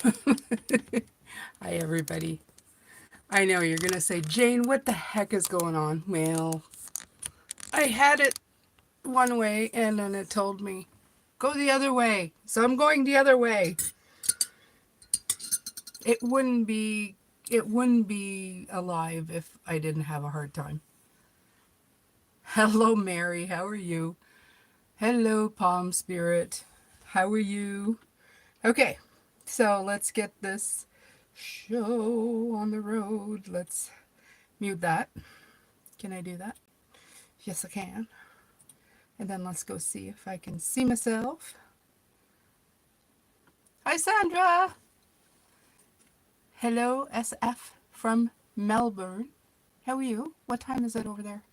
Hi, everybody. I know you're going to say, Jane, what the heck is going on? Well, I had it one way and then it told me, go the other way. So I'm going the other way. It wouldn't be it wouldn't be alive if I didn't have a hard time. Hello, Mary. How are you? Hello, Palm Spirit. How are you? Okay, so let's get this show on the road. Let's mute that. Can I do that? Yes, I can. And then let's go see if I can see myself. Hi, Sandra. Hello, SF from Melbourne. How are you? What time is it over there?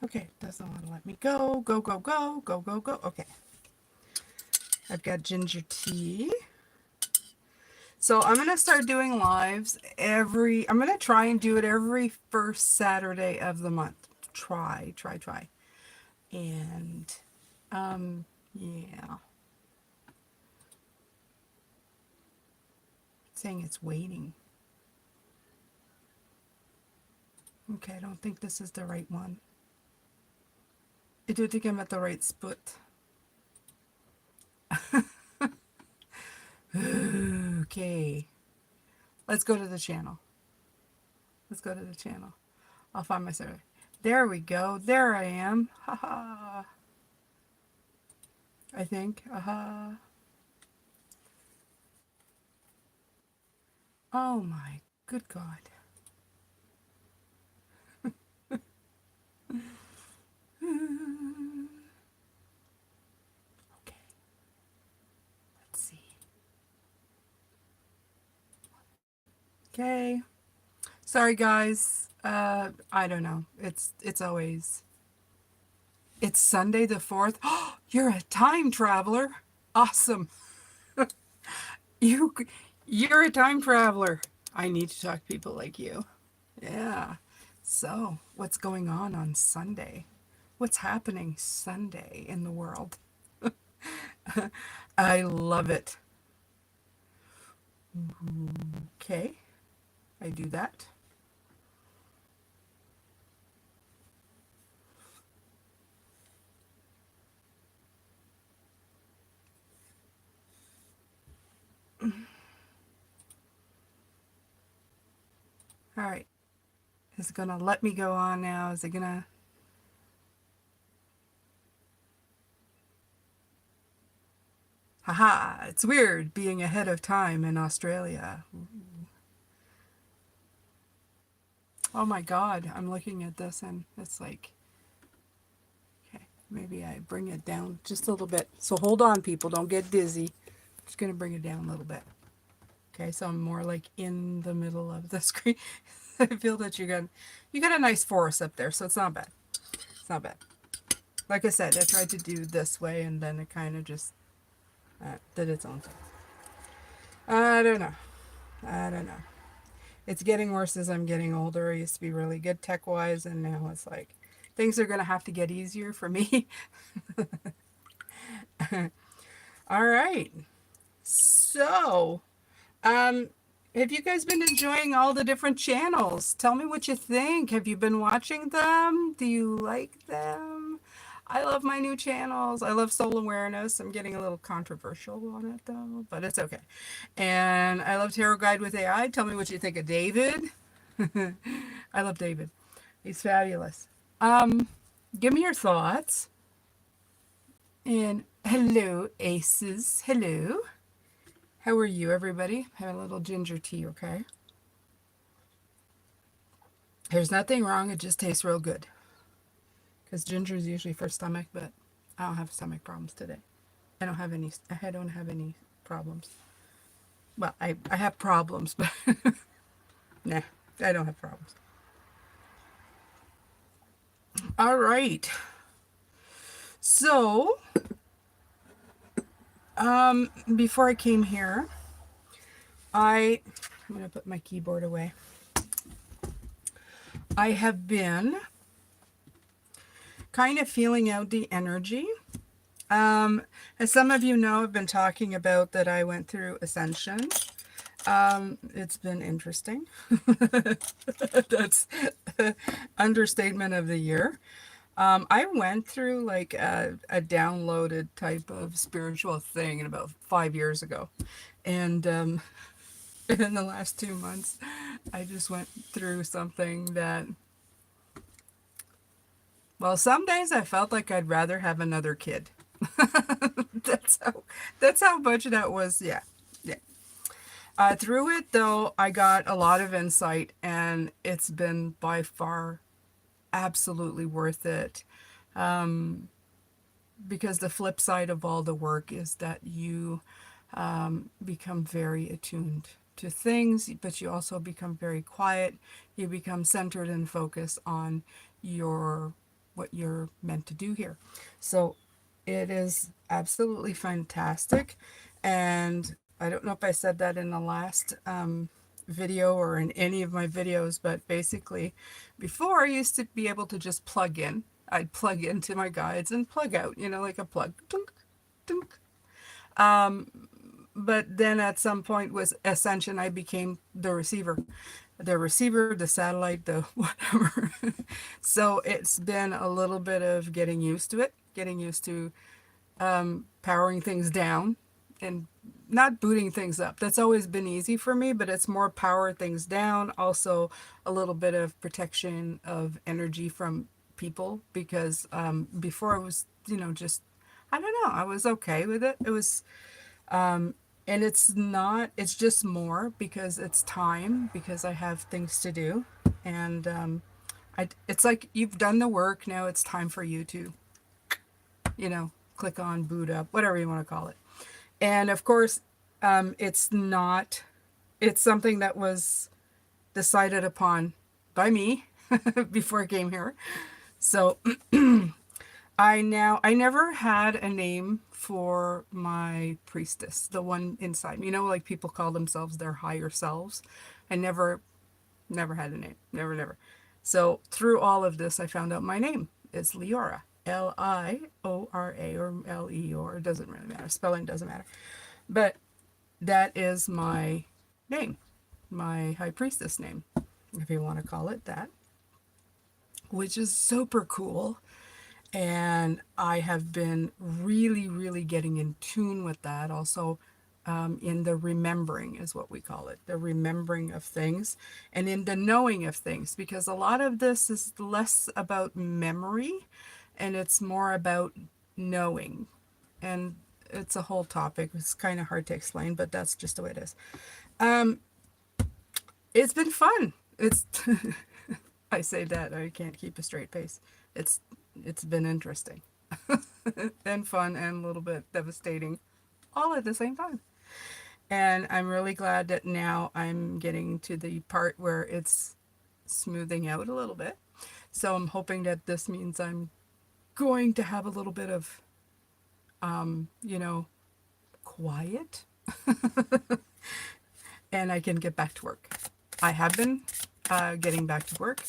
Okay, doesn't want to let me go. Go, go, go, go, go, go. Okay. I've got ginger tea. So I'm going to start doing lives I'm going to try and do it every first Saturday of the month. Try. And, yeah. It's saying it's waiting. Okay, I don't think this is the right one. I do think I'm at the right spot. Okay. Let's go to the channel. Let's go to the channel. I'll find my server. There we go. There I am. Haha. I think. Aha. Oh my good God. Okay. Let's see. Okay. Sorry guys. I don't know. It's always it's Sunday the 4th. Oh, you're a time traveler. Awesome. You you're a time traveler. I need to talk to people like you. Yeah. So, what's going on Sunday? What's happening Sunday in the world? I love it. Okay. I do that. All right. Is it going to let me go on now? Is it going to... Haha, it's weird being ahead of time in Australia. Oh my God, I'm looking at this and it's like, okay, maybe I bring it down just a little bit. So hold on, people, don't get dizzy. Just going to bring it down a little bit. Okay, so I'm more like in the middle of the screen. I feel that you got a nice forest up there, so it's not bad. It's not bad. Like I said, I tried to do this way and then it kind of just did its own thing. I don't know. I don't know. It's getting worse as I'm getting older. I used to be really good tech-wise, and now it's like things are going to have to get easier for me. All right. So, um, have you guys been enjoying all the different channels? Tell me what you think. Have you been watching them? Do you like them? I love my new channels. I love soul awareness. I'm getting a little controversial on it though, but it's okay. And I love Tarot Guide with AI. Tell me what you think of David. I love David. He's fabulous. Give me your thoughts. And hello, aces. Hello. How are you, everybody? Have a little ginger tea, okay? There's nothing wrong. It just tastes real good. Because ginger is usually for stomach, but I don't have stomach problems today. I don't have any. I don't have any problems. Well, I have problems, but nah, I don't have problems. All right. So, before I came here, I'm going to put my keyboard away. I have been kind of feeling out the energy. As some of you know, I've been talking about that I went through ascension. It's been interesting. That's understatement of the year. I went through like a downloaded type of spiritual thing about 5 years ago. And in the last 2 months, I just went through something that, well, some days I felt like I'd rather have another kid. that's how that's how much that was. Yeah. Yeah. Through it though, I got a lot of insight, and it's been by far absolutely worth it. Because the flip side of all the work is that you become very attuned to things, but you also become very quiet. You become centered and focused on your what you're meant to do here. So it is absolutely fantastic. And I don't know if I said that in the last video or in any of my videos, but basically, before I used to be able to just plug in. I'd plug into my guides and plug out, like a plug. Dunk, dunk. But then at some point with Ascension, I became the receiver. The receiver, the satellite, the whatever. So it's been a little bit of getting used to it, getting used to powering things down and not booting things up. That's always been easy for me, but it's more power things down. Also, a little bit of protection of energy from people because before I was, just, I don't know, I was okay with it. It was, and it's not, it's just more because it's time, because I have things to do. And it's like you've done the work, now it's time for you to, click on boot up, whatever you want to call it. And of course, it's not, it's something that was decided upon by me before I came here. So I never had a name for my priestess, the one inside me. Like people call themselves their higher selves. I never had a name. Never, never. So through all of this, I found out my name is Leora. Liora or Le, or it doesn't really matter. Spelling doesn't matter. But that is my name, my high priestess name, if you want to call it that, which is super cool. And I have been really, really getting in tune with that. Also, in the remembering is what we call it, the remembering of things, and in the knowing of things, because a lot of this is less about memory and it's more about knowing. And it's a whole topic. It's kind of hard to explain, but that's just the way it is. It's been fun. It's I say that I can't keep a straight face. It's it's been interesting and fun and a little bit devastating all at the same time. And I'm really glad that now I'm getting to the part where it's smoothing out a little bit. So I'm hoping that this means I'm going to have a little bit of, you know, quiet and I can get back to work. I have been getting back to work.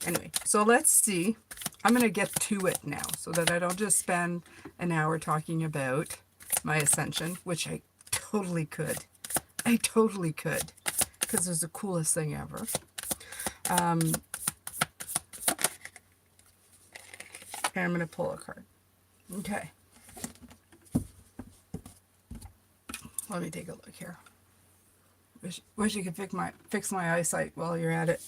Anyway, so let's see. I'm going to get to it now so that I don't just spend an hour talking about my ascension, which I totally could. I totally could, because it's the coolest thing ever. And I'm going to pull a card. Okay. Let me take a look here. Wish you could fix my eyesight while you're at it.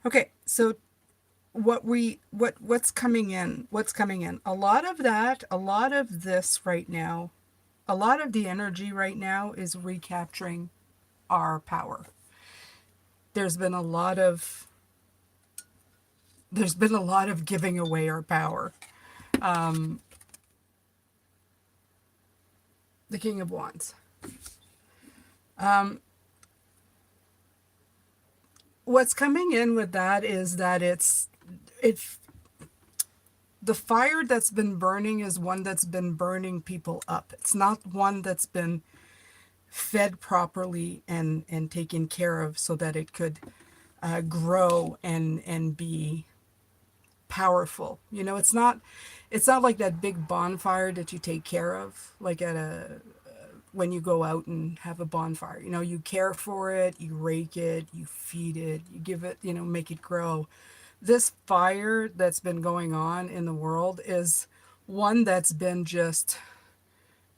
Okay, so what's coming in? What's coming in? A lot of this right now, a lot of the energy right now is recapturing our power. There's been a lot of giving away our power. The King of Wands. What's coming in with that is that it's the fire that's been burning is one that's been burning people up. It's not one that's been fed properly and taken care of so that it could grow and be powerful. You know, it's not like that big bonfire that you take care of, like at a when you go out and have a bonfire. You know, you care for it, you rake it, you feed it, you give it, you know, make it grow. This fire that's been going on in the world is one that's been just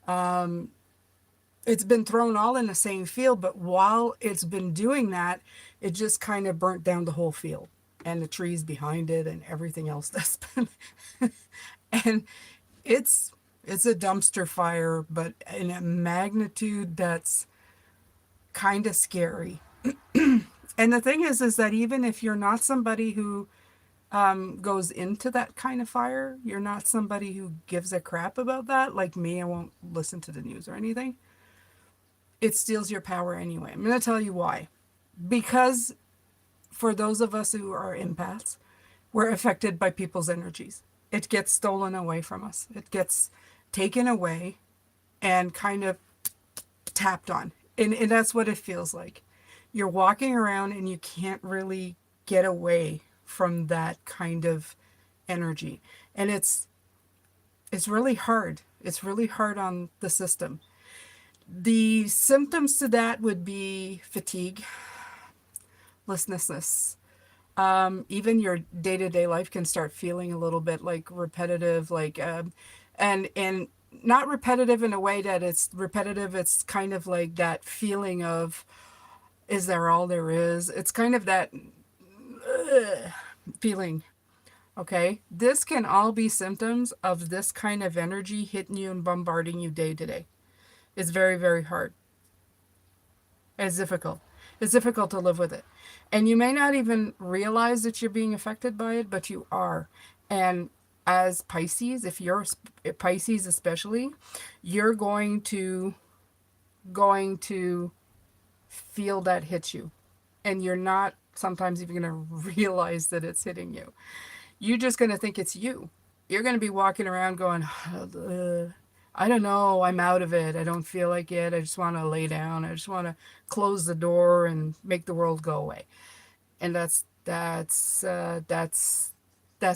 it's been thrown all in the same field, but while it's been doing that, it just kind of burnt down the whole field and the trees behind it and everything else that's been and it's it's a dumpster fire, but in a magnitude that's kind of scary. And the thing is that even if you're not somebody who goes into that kind of fire, you're not somebody who gives a crap about that, like me, I won't listen to the news or anything. It steals your power anyway. I'm going to tell you why. Because for those of us who are empaths, we're affected by people's energies. It gets stolen away from us. It gets taken away and kind of tapped on. And that's what it feels like. You're walking around and you can't really get away from that kind of energy. And it's really hard. It's really hard on the system. The symptoms to that would be fatigue, listlessness. Even your day-to-day life can start feeling a little bit like repetitive, like and not repetitive in a way that it's repetitive. It's kind of like that feeling of, is there all there is? It's kind of that feeling. Okay, this can all be symptoms of this kind of energy hitting you and bombarding you day to day. It's very, very hard. It's difficult. It's difficult to live with it. And you may not even realize that you're being affected by it, but you are. And as Pisces, if you're Pisces especially, you're going to feel that hit you. And you're not sometimes even going to realize that it's hitting you. You're just going to think it's you. You're going to be walking around going, I don't know, I'm out of it. I don't feel like it. I just want to lay down. I just want to close the door and make the world go away. And that's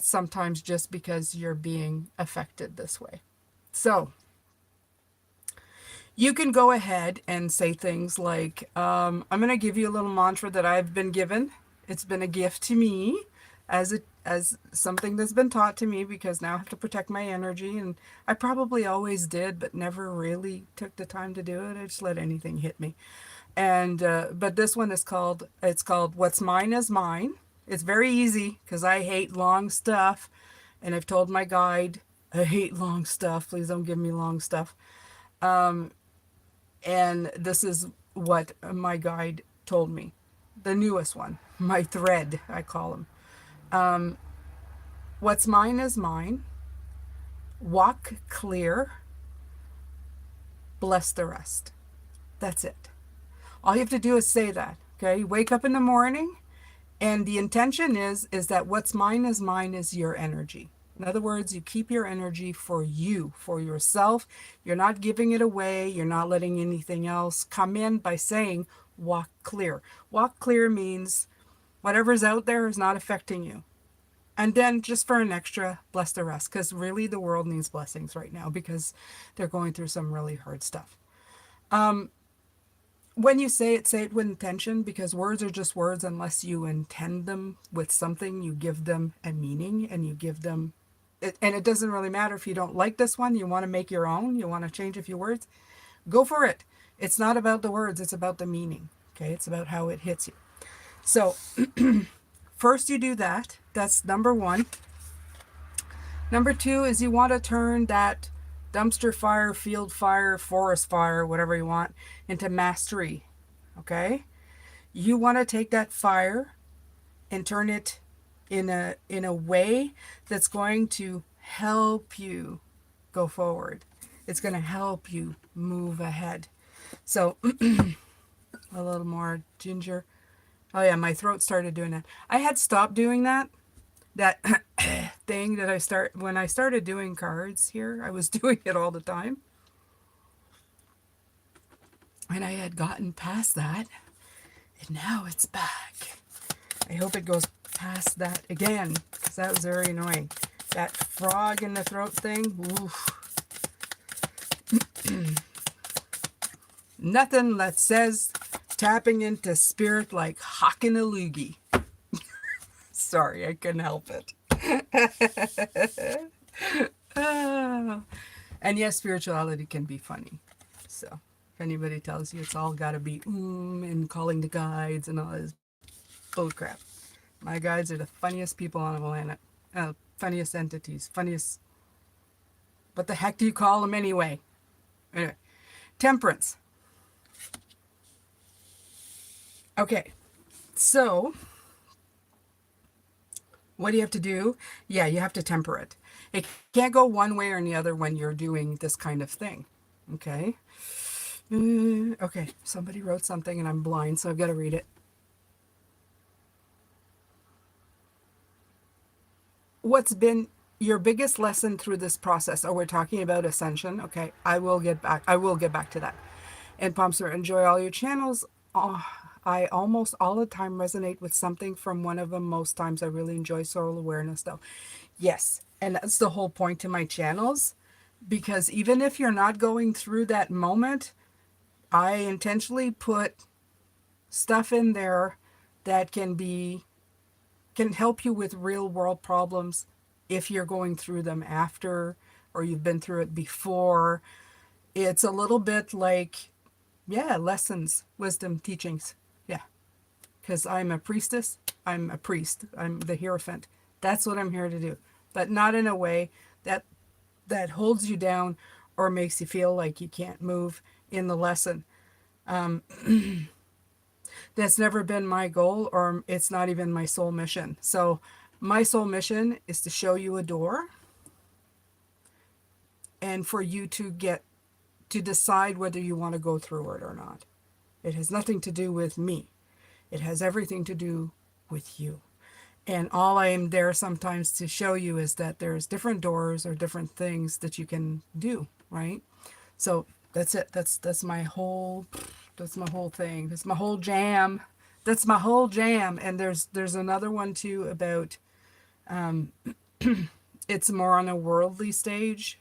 sometimes just because you're being affected this way. So you can go ahead and say things like, I'm going to give you a little mantra that I've been given. It's been a gift to me as something that's been taught to me, because now I have to protect my energy, and I probably always did, but never really took the time to do it. I just let anything hit me. And but this one is called, it's called What's Mine is Mine. It's very easy because I hate long stuff, and I've told my guide, I hate long stuff. Please don't give me long stuff. And this is what my guide told me. The newest one, my thread, I call him. What's mine is mine. Walk clear. Bless the rest. That's it. All you have to do is say that. Okay? You wake up in the morning, and the intention is that what's mine is your energy. In other words, you keep your energy for you, for yourself. You're not giving it away. You're not letting anything else come in by saying, walk clear. Walk clear means whatever's out there is not affecting you. And then just for an extra, bless the rest. Because really the world needs blessings right now because they're going through some really hard stuff. When you say it with intention, because words are just words unless you intend them with something. You give them a meaning and you give them, and it doesn't really matter if you don't like this one, you want to make your own, you want to change a few words, go for it. It's not about the words, it's about the meaning. Okay, it's about how it hits you. So first you do that. That's number one. Number two is you want to turn that dumpster fire, field fire, forest fire, whatever you want, into mastery. Okay? You want to take that fire and turn it in a way that's going to help you go forward. It's going to help you move ahead. So a little more ginger. Oh yeah, my throat started doing that. I had stopped doing that thing that when I started doing cards here, I was doing it all the time. And I had gotten past that, and now it's back. I hope it goes past that again, because that was very annoying. That frog in the throat thing, oof. Nothing that says tapping into spirit like hawking a loogie. Sorry, I couldn't help it. Ah. And yes, spirituality can be funny. So if anybody tells you it's all got to be and calling the guides and all this bullcrap, my guides are the funniest people on the planet. Funniest entities. Funniest. What the heck do you call them anyway? Anyway, temperance. Okay, so what do you have to do? Yeah, you have to temper it. It can't go one way or the other when you're doing this kind of thing. Okay. Okay, somebody wrote something and I'm blind, so I've got to read it. What's been your biggest lesson through this process? Oh, we're talking about ascension. Okay, I will get back. I will get back to that. And Pomster, enjoy all your channels. Oh, I almost all the time resonate with something from one of them. Most times I really enjoy soul awareness though. Yes, and that's the whole point to my channels, because even if you're not going through that moment, I intentionally put stuff in there that can help you with real world problems if you're going through them after or you've been through it before. It's a little bit like, yeah, lessons, wisdom, teachings. Yeah, because I'm a priestess. I'm a priest. I'm the Hierophant. That's what I'm here to do, but not in a way that holds you down or makes you feel like you can't move in the lesson. That's never been my goal, or it's not even my soul mission. So my soul mission is to show you a door and for you to get to decide whether you want to go through it or not. It has nothing to do with me. It has everything to do with you. And all I am there sometimes to show you is that there's different doors or different things that you can do, right? So that's it. That's my whole thing. That's my whole jam. That's my whole jam. And there's another one too about it's more on a worldly stage.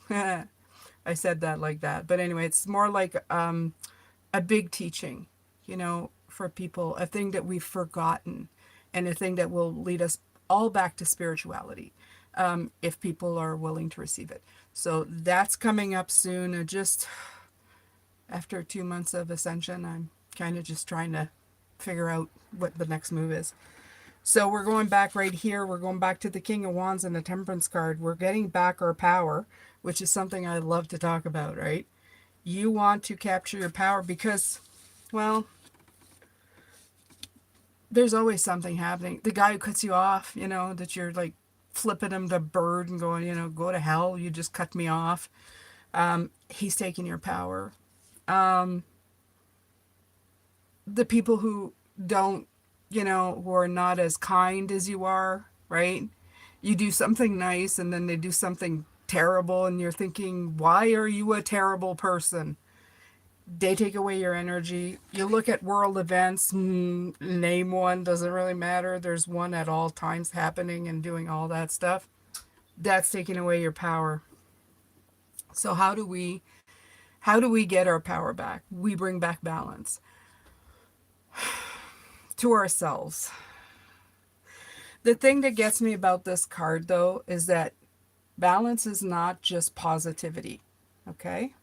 I said that like that. But anyway, it's more like a big teaching, for people, a thing that we've forgotten and a thing that will lead us all back to spirituality, if people are willing to receive it. So that's coming up soon. Just after 2 months of ascension, I'm kind of just trying to figure out what the next move is. So we're going back right here. We're going back to the King of Wands and the Temperance card. We're getting back our power, which is something I love to talk about, right? You want to capture your power because, well, there's always something happening. The guy who cuts you off, that you're like flipping him the bird and going, go to hell. You just cut me off. He's taking your power. The people who don't, who are not as kind as you are, right? You do something nice and then they do something terrible and you're thinking, why are you a terrible person? They take away your energy. You look at world events, name one, doesn't really matter. There's one at all times happening and doing all that stuff. That's taking away your power. So how do we get our power back? We bring back balance to ourselves. The thing that gets me about this card though is that balance is not just positivity. Okay?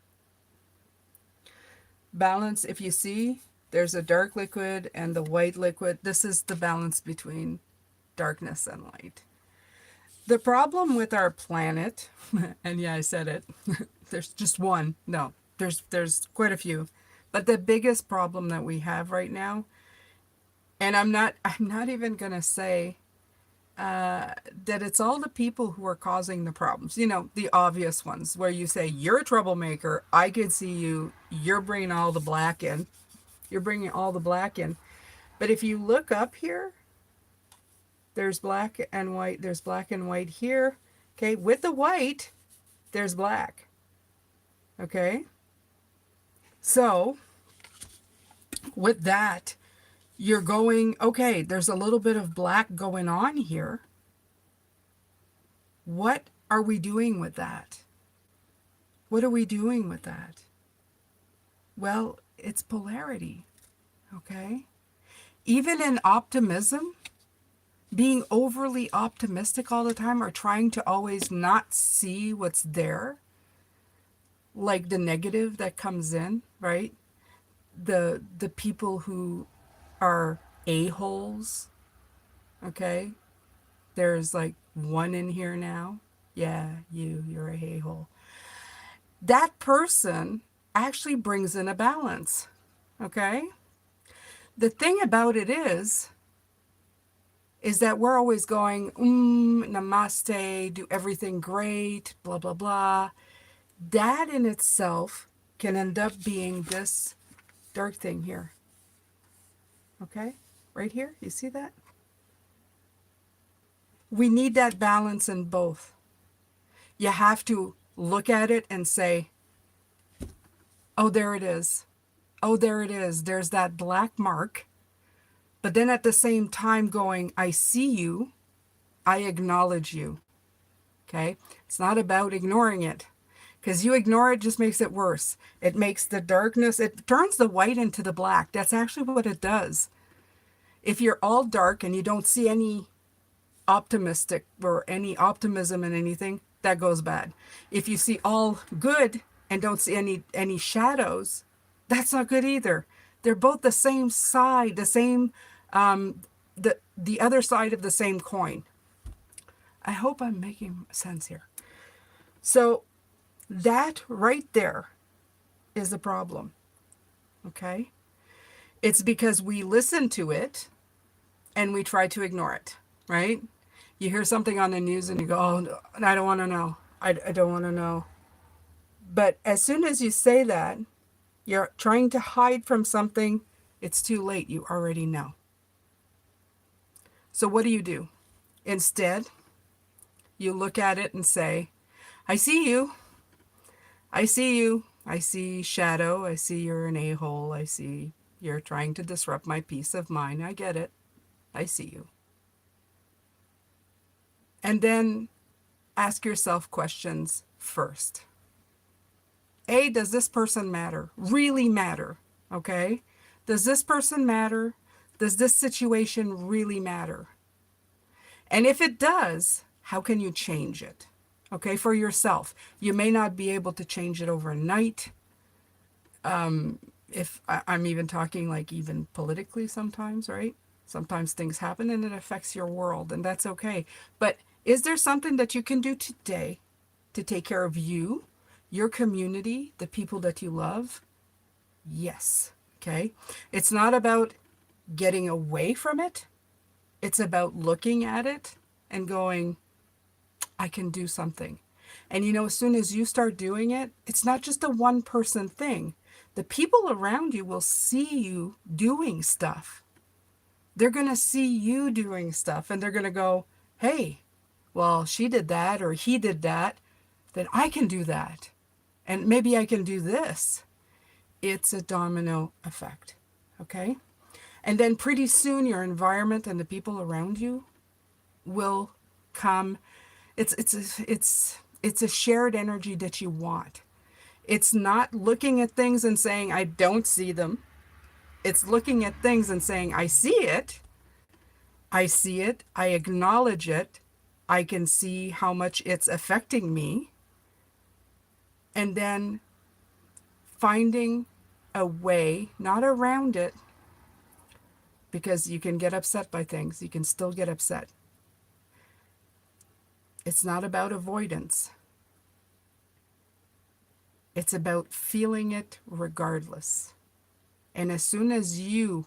Balance, if you see, there's a dark liquid and the white liquid. This is the balance between darkness and light. The problem with our planet, and yeah, I said it, there's just one. No, there's quite a few. But the biggest problem that we have right now, and I'm not even going to say that it's all the people who are causing the problems. The obvious ones where you say, you're a troublemaker. I could see you. You're bringing all the black in. You're bringing all the black in. But if you look up here, There's black and white. There's black and white here. Okay, with the white, there's black. Okay, so with that, you're going, okay, there's a little bit of black going on here. What are we doing with that? What are we doing with that? Well, it's polarity. Okay, even in optimism, being overly optimistic all the time or trying to always not see what's there, like the negative that comes in, right? The people who are a-holes, okay? There's like one in here now. Yeah, you're a a-hole. That person actually brings in a balance, okay? The thing about it is that we're always going, namaste, do everything great, blah, blah, blah. That in itself can end up being this dark thing here. Okay? Right here. You see that? We need that balance in both. You have to look at it and say, oh, there it is. Oh, there it is. There's that black mark. But then at the same time going, I see you. I acknowledge you. Okay? It's not about ignoring it. Because you ignore it just makes it worse. It makes the darkness, it turns the white into the black. That's actually what it does. If you're all dark and you don't see any optimistic or any optimism in anything, that goes bad. If you see all good and don't see any shadows, that's not good either. They're both the same side, the same the other side of the same coin. I hope I'm making sense here. So that right there is the problem. Okay? It's because we listen to it and we try to ignore it, right? You hear something on the news and you go, oh, no, I don't want to know. I don't want to know. But as soon as you say that, you're trying to hide from something, it's too late. You already know. So what do? Instead, you look at it and say, I see you. I see you. I see shadow. I see you're an a-hole. I see you're trying to disrupt my peace of mind. I get it. I see you. And then ask yourself questions first. A, does this person matter? Really matter? Okay? Does this person matter? Does this situation really matter? And if it does, how can you change it? Okay, for yourself. You may not be able to change it overnight. If I'm even talking like even politically sometimes, right? Sometimes things happen and it affects your world, and that's okay. But is there something that you can do today to take care of you, your community, the people that you love? Yes. Okay. It's not about getting away from it. It's about looking at it and going, I can do something. And as soon as you start doing it, it's not just a one person thing. The people around you will see you doing stuff. They're going to see you doing stuff and they're going to go, hey, well, she did that or he did that, then I can do that. And maybe I can do this. It's a domino effect. Okay? And then pretty soon your environment and the people around you will come. It's a shared energy that you want. It's not looking at things and saying, I don't see them. It's looking at things and saying, I see it. I see it. I acknowledge it. I can see how much it's affecting me. And then finding a way, not around it, because you can get upset by things. You can still get upset. It's not about avoidance. It's about feeling it regardless. And as soon as you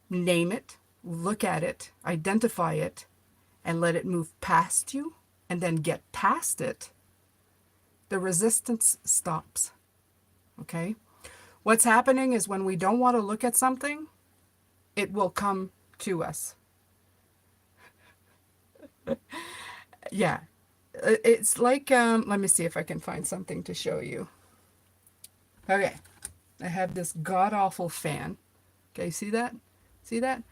name it, look at it, identify it, and let it move past you, and then get past it, the resistance stops. Okay? What's happening is when we don't want to look at something, it will come to us. Yeah. It's like, let me see if I can find something to show you. Okay. I have this god awful fan. Okay, see that? See that?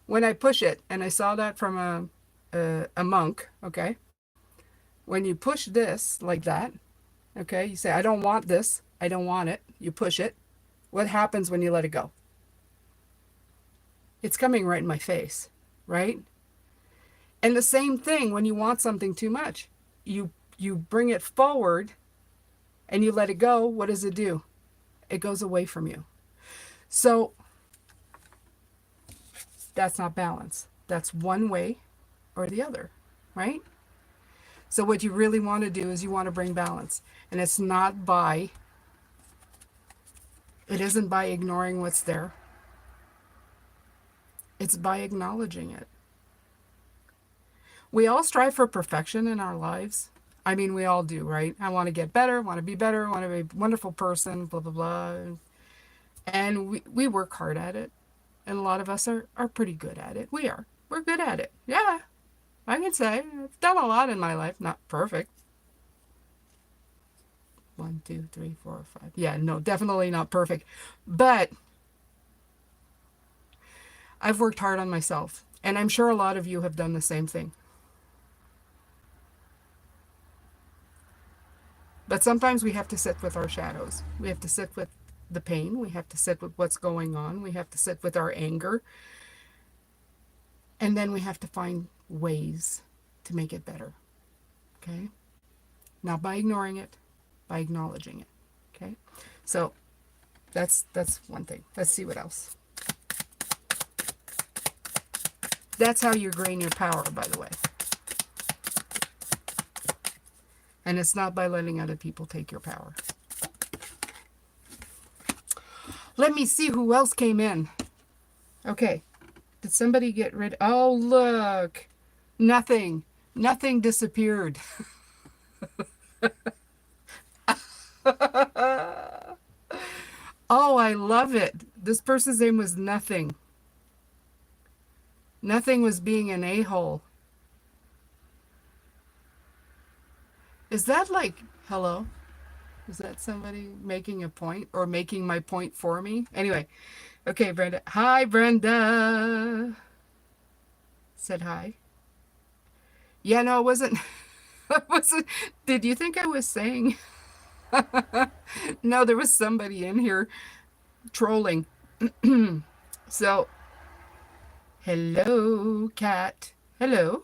When I push it, and I saw that from a monk, okay? When you push this like that, okay, you say, I don't want this, I don't want it, you push it. What happens when you let it go? It's coming right in my face, right? And the same thing when you want something too much. You bring it forward and you let it go, what does it do? It goes away from you. So that's not balance. That's one way or the other, right? So what you really want to do is you want to bring balance. And it isn't by ignoring what's there. It's by acknowledging it. We all strive for perfection in our lives. I mean, we all do, right? I want to get better, want to be better, want to be a wonderful person, blah, blah, blah. And we work hard at it. And a lot of us are pretty good at it. We are. We're good at it. Yeah, I can say I've done a lot in my life. Not perfect. 1, 2, 3, 4, 5. Yeah, no, definitely not perfect. But I've worked hard on myself. And I'm sure a lot of you have done the same thing. But sometimes we have to sit with our shadows. We have to sit with the pain. We have to sit with what's going on. We have to sit with our anger. And then we have to find ways to make it better. Okay? Not by ignoring it, by acknowledging it. Okay? So that's one thing. Let's see what else. That's how you gain your power, by the way. And it's not by letting other people take your power. Let me see who else came in. Okay. Did somebody get rid? Oh, look. Nothing. Nothing disappeared. Oh, I love it. This person's name was Nothing. Nothing was being an a-hole. Is that like, hello? Is that somebody making a point or making my point for me? Anyway, okay, Brenda. Hi, Brenda. Said hi. Yeah, no, it wasn't. It wasn't. Did you think I was saying? No, there was somebody in here trolling. So, hello, cat. Hello.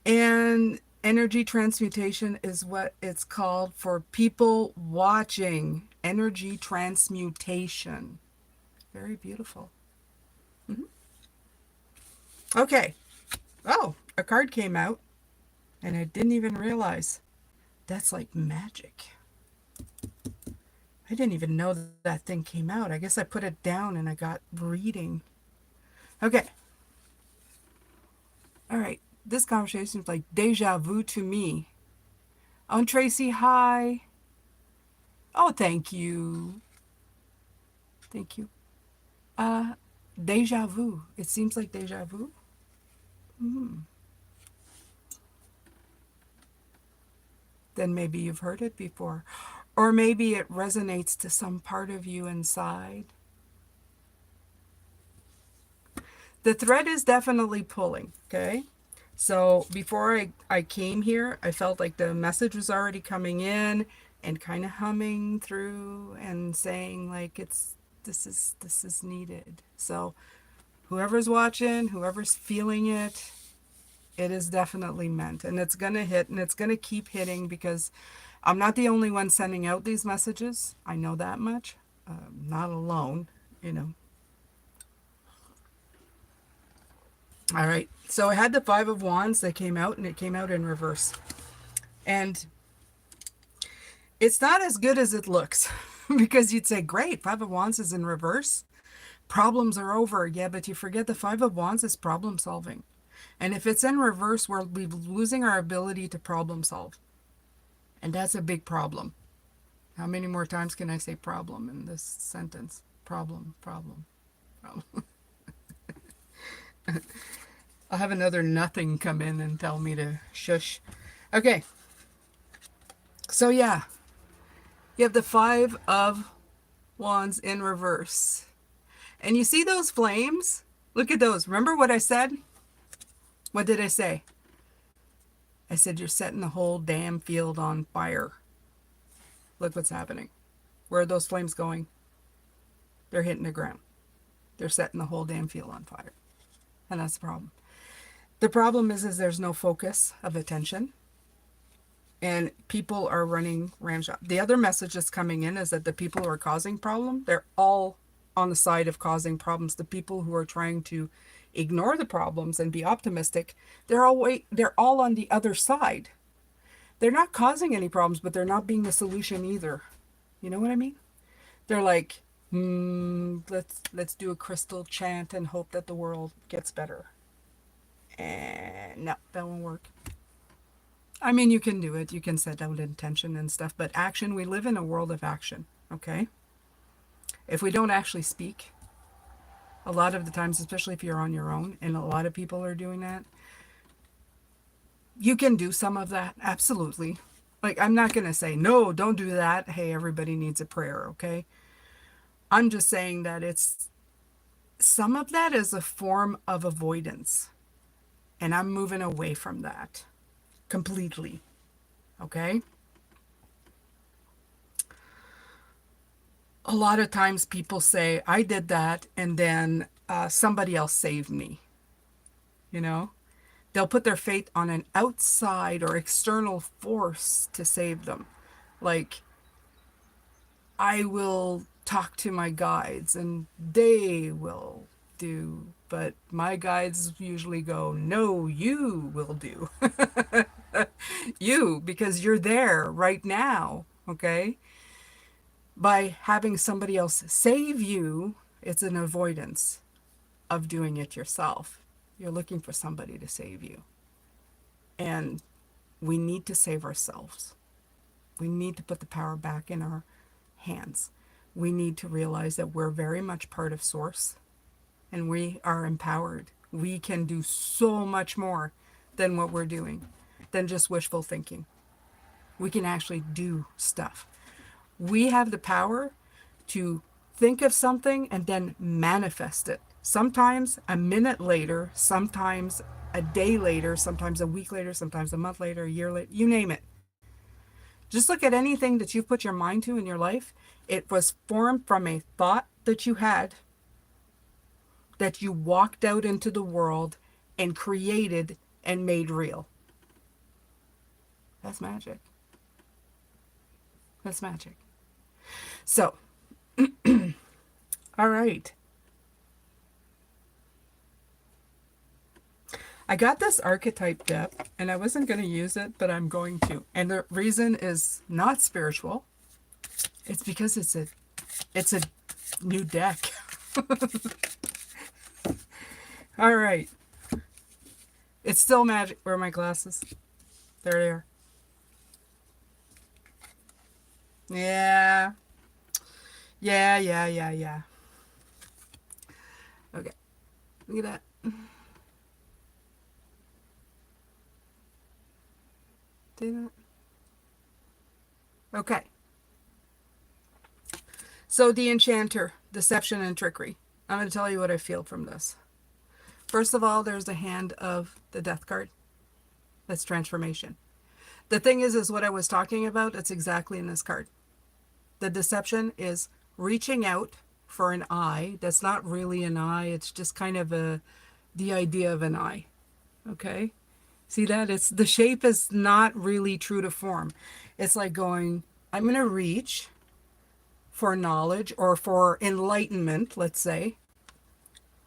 And energy transmutation is what it's called for people watching. Energy transmutation. Very beautiful. Okay. Oh, a card came out and I didn't even realize. That's like magic. I didn't even know that thing came out. I guess I put it down and I got reading. Okay. All right. This conversation is like deja vu to me. Oh, Tracy, hi. Oh, thank you. Thank you. Uh, Deja vu. It seems like deja vu. Then maybe you've heard it before. Or maybe it resonates to some part of you inside. The thread is definitely pulling, okay? So before I came here, I felt like the message was already coming in and kind of humming through and saying like this is needed. So whoever's watching, whoever's feeling it, it is definitely meant. And it's going to hit and it's going to keep hitting because I'm not the only one sending out these messages. I know that much. Not alone, you know. All right. So I had the Five of Wands that came out and it came out in reverse. And it's not as good as it looks because you'd say, great, Five of Wands is in reverse. Problems are over. Yeah, but you forget the Five of Wands is problem solving. And if it's in reverse, we're losing our ability to problem solve. And that's a big problem. How many more times can I say problem in this sentence? Problem, problem, problem. I'll have another nothing come in and tell me to shush. Okay, so yeah, you have the Five of Wands in reverse. And you see those flames? Look at those. Remember what I said? What did I say? I said you're setting the whole damn field on fire. Look what's happening. Where are those flames going? They're hitting the ground. They're setting the whole damn field on fire. And that's the problem. The problem is there's no focus of attention. And people are running ramshot. The other message that's coming in is that the people who are causing problem, they're all on the side of causing problems. The people who are trying to ignore the problems and be optimistic, they're all on the other side. They're not causing any problems, but they're not being the solution either. You know what I mean? They're like, let's do a crystal chant and hope that the world gets better. And no, that won't work. I mean, you can do it. You can set out intention and stuff, but action, we live in a world of action, okay? If we don't actually speak, a lot of the times, especially if you're on your own, and a lot of people are doing that, you can do some of that, absolutely. Like, I'm not going to say, no, don't do that. Hey, everybody needs a prayer, okay? I'm just saying that some of that is a form of avoidance. And I'm moving away from that completely, okay? A lot of times people say, I did that, and then somebody else saved me, you know? They'll put their faith on an outside or external force to save them. Like, I will talk to my guides and they will do, but my guides usually go, no, you will do. You, because you're there right now, okay? By having somebody else save you, it's an avoidance of doing it yourself. You're looking for somebody to save you. And we need to save ourselves. We need to put the power back in our hands. We need to realize that we're very much part of Source and we are empowered. We can do so much more than what we're doing, than just wishful thinking. We can actually do stuff. We have the power to think of something and then manifest it. Sometimes a minute later, sometimes a day later, sometimes a week later, sometimes a month later, a year later, you name it. Just look at anything that you've put your mind to in your life. It was formed from a thought that you had, that you walked out into the world and created and made real. That's magic. That's magic. So, all right. I got this archetype deck and I wasn't going to use it, but I'm going to. And the reason is not spiritual. It's because it's a new deck. All right. It's still magic. Where are my glasses? There they are. Yeah. Yeah. Okay. Look at that. See that? Okay. So the enchanter, deception and trickery. I'm going to tell you what I feel from this. First of all, there's the hand of the death card. That's transformation. The thing is what I was talking about, it's exactly in this card. The deception is reaching out for an eye. That's not really an eye. It's just kind of the idea of an eye. Okay? See that? It's the shape is not really true to form. It's like going, I'm going to reach for knowledge or for enlightenment, let's say,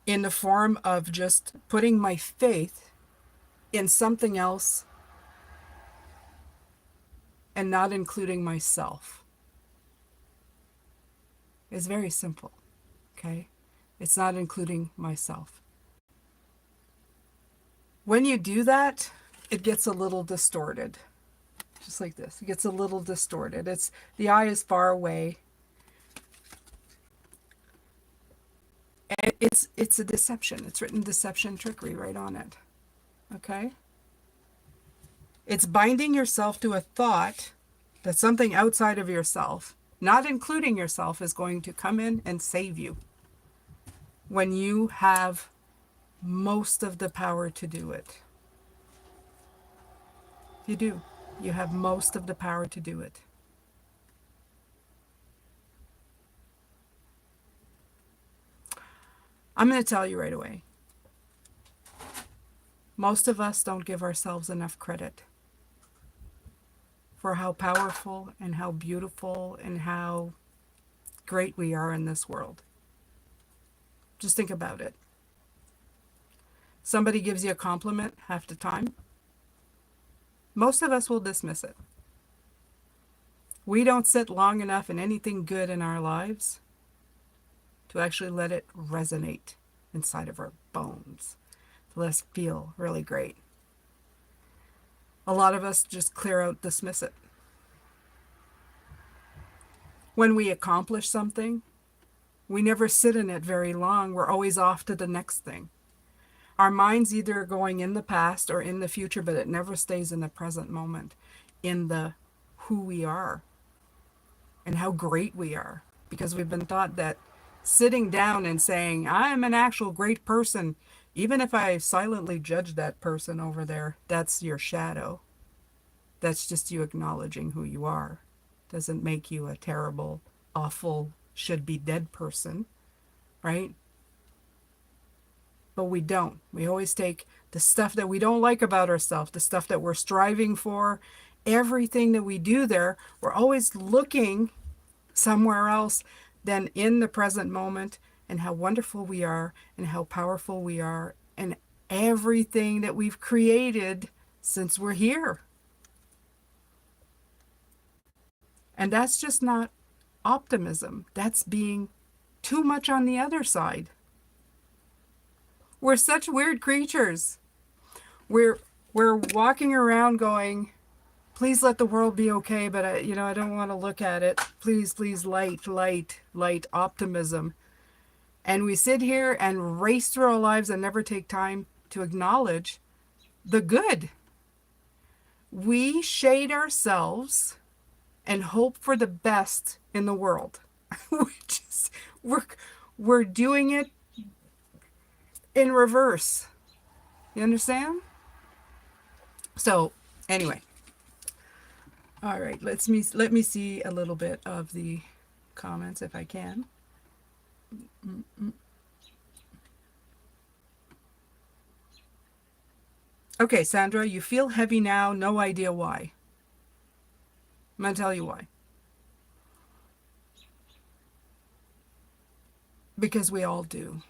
in the form of just putting my faith in something else and not including myself. It's very simple, okay? It's not including myself. When you do that, it gets a little distorted. Just like this. It gets a little distorted. The eye is far away. And it's a deception. It's written deception, trickery right on it. Okay? It's binding yourself to a thought that something outside of yourself, not including yourself, is going to come in and save you when you have most of the power to do it. You do. You have most of the power to do it. I'm going to tell you right away. Most of us don't give ourselves enough credit for how powerful and how beautiful and how great we are in this world. Just think about it. Somebody gives you a compliment half the time. Most of us will dismiss it. We don't sit long enough in anything good in our lives to actually let it resonate inside of our bones, to let us feel really great. A lot of us just clear out, dismiss it. When we accomplish something, we never sit in it very long. We're always off to the next thing. Our mind's either going in the past or in the future, but it never stays in the present moment, in the who we are and how great we are. Because we've been taught that sitting down and saying, I'm an actual great person, even if I silently judge that person over there, that's your shadow. That's just you acknowledging who you are. Doesn't make you a terrible, awful, should be dead person, right? But we don't. We always take the stuff that we don't like about ourselves, the stuff that we're striving for, everything that we do there, we're always looking somewhere else than in the present moment and how wonderful we are and how powerful we are and everything that we've created since we're here. And that's just not optimism. That's being too much on the other side. We're such weird creatures. We're walking around going, please let the world be okay, but I don't want to look at it. Please, please, light, optimism. And we sit here and race through our lives and never take time to acknowledge the good. We shade ourselves and hope for the best in the world. We're doing it in reverse. You understand? So, anyway. All right, let me see a little bit of the comments if I can. Okay, Sandra, you feel heavy now, no idea why. I'm going to tell you why. Because we all do.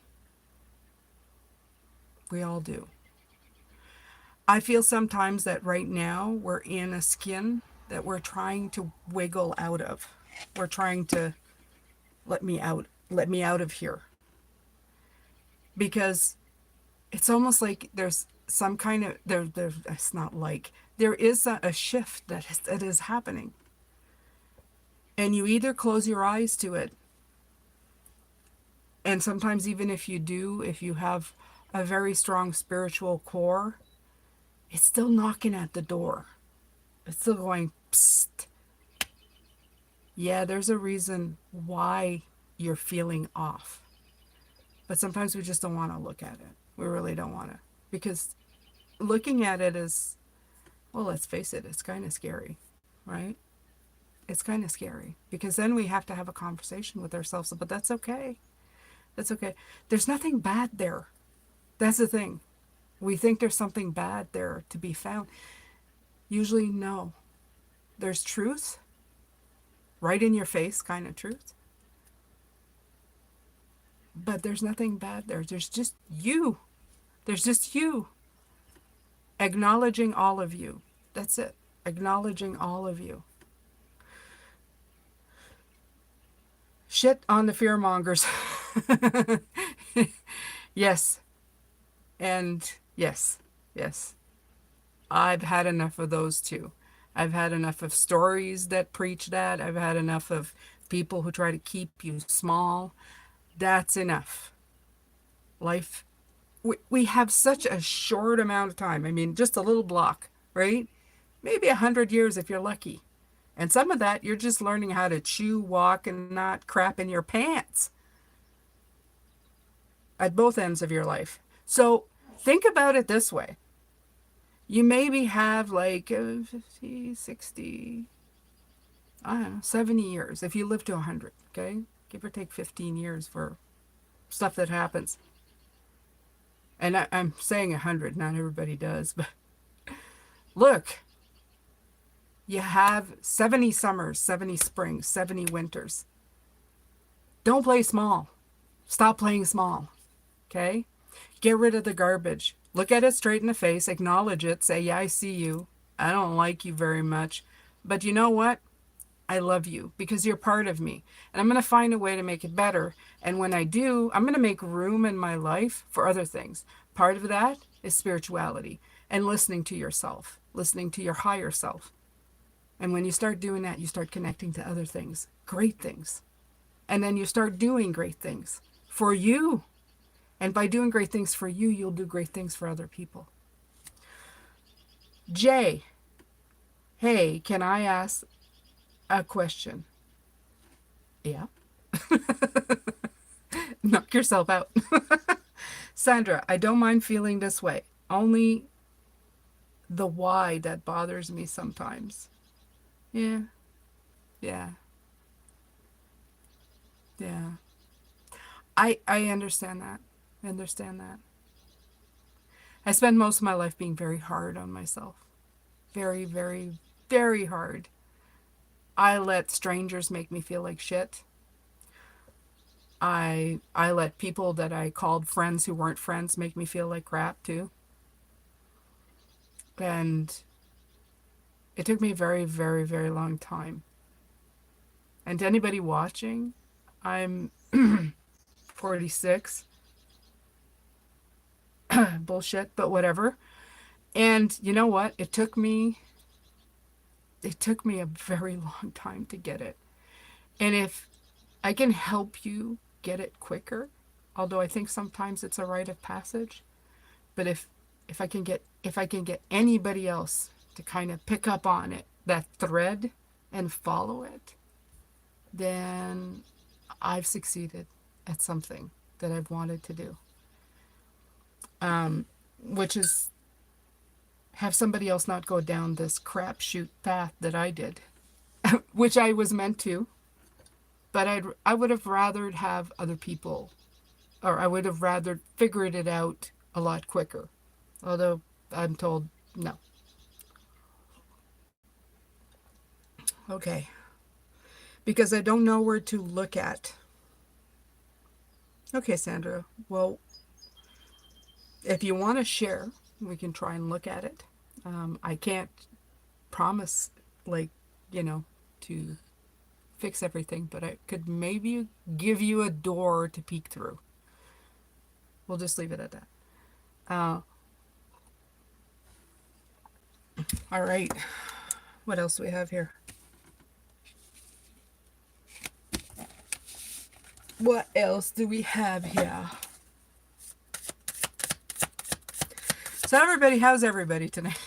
We all do. I feel sometimes that right now we're in a skin that we're trying to wiggle out of. We're trying to let me out of here. Because it's almost like there's some kind of it's not like there is a shift that is happening. And you either close your eyes to it, and sometimes even if you have a very strong spiritual core, it's still knocking at the door. It's still going, psst. Yeah, there's a reason why you're feeling off. But sometimes we just don't want to look at it. We really don't want to. Because looking at it is, well, let's face it, it's kind of scary, right? It's kind of scary. Because then we have to have a conversation with ourselves. But that's okay. That's okay. There's nothing bad there. That's the thing. We think there's something bad there to be found. Usually, no. There's truth, right in your face kind of truth. But there's nothing bad there. There's just you. There's just you. Acknowledging all of you. That's it. Acknowledging all of you. Shit on the fear mongers. Yes. And yes. I've had enough of those too. I've had enough of stories that preach that. I've had enough of people who try to keep you small. That's enough. Life, we have such a short amount of time. I mean, just a little block, right? Maybe 100 years if you're lucky. And some of that, you're just learning how to chew, walk, and not crap in your pants at both ends of your life. So think about it this way. You maybe have like 50, 60, I don't know, 70 years if you live to 100, okay? Give or take 15 years for stuff that happens. And I'm saying 100, not everybody does, but look, you have 70 summers, 70 springs, 70 winters. Don't play small. Stop playing small, okay? Get rid of the garbage. Look at it straight in the face, acknowledge it, say, yeah, I see you. I don't like you very much. But you know what? I love you because you're part of me. And I'm going to find a way to make it better. And when I do, I'm going to make room in my life for other things. Part of that is spirituality and listening to yourself, listening to your higher self. And when you start doing that, you start connecting to other things, great things. And then you start doing great things for you. And by doing great things for you, you'll do great things for other people. Jay, hey, can I ask a question? Yeah. Knock yourself out. Sandra, I don't mind feeling this way. Only the why that bothers me sometimes. Yeah. Yeah. Yeah. I understand that. I understand that. I spend most of my life being very hard on myself. Very, very, very hard. I let strangers make me feel like shit. I let people that I called friends who weren't friends make me feel like crap too. And it took me a very, very, very long time. And to anybody watching, I'm 46. Bullshit, but whatever. And you know what? It took me a very long time to get it. And if I can help you get it quicker, although I think sometimes it's a rite of passage, but if I can get anybody else to kind of pick up on it, that thread and follow it, then I've succeeded at something that I've wanted to do. Which is have somebody else not go down this crapshoot path that I did, which I was meant to, but I would have rather have other people, or I would have rather figured it out a lot quicker. Although I'm told no. Okay. Because I don't know where to look at. Okay, Sandra. Well, if you want to share, we can try and look at it. I can't promise, like, you know, to fix everything, but I could maybe give you a door to peek through. We'll just leave it at that. Uh, all right. What else do we have here? What else do we have here? So everybody, how's everybody tonight?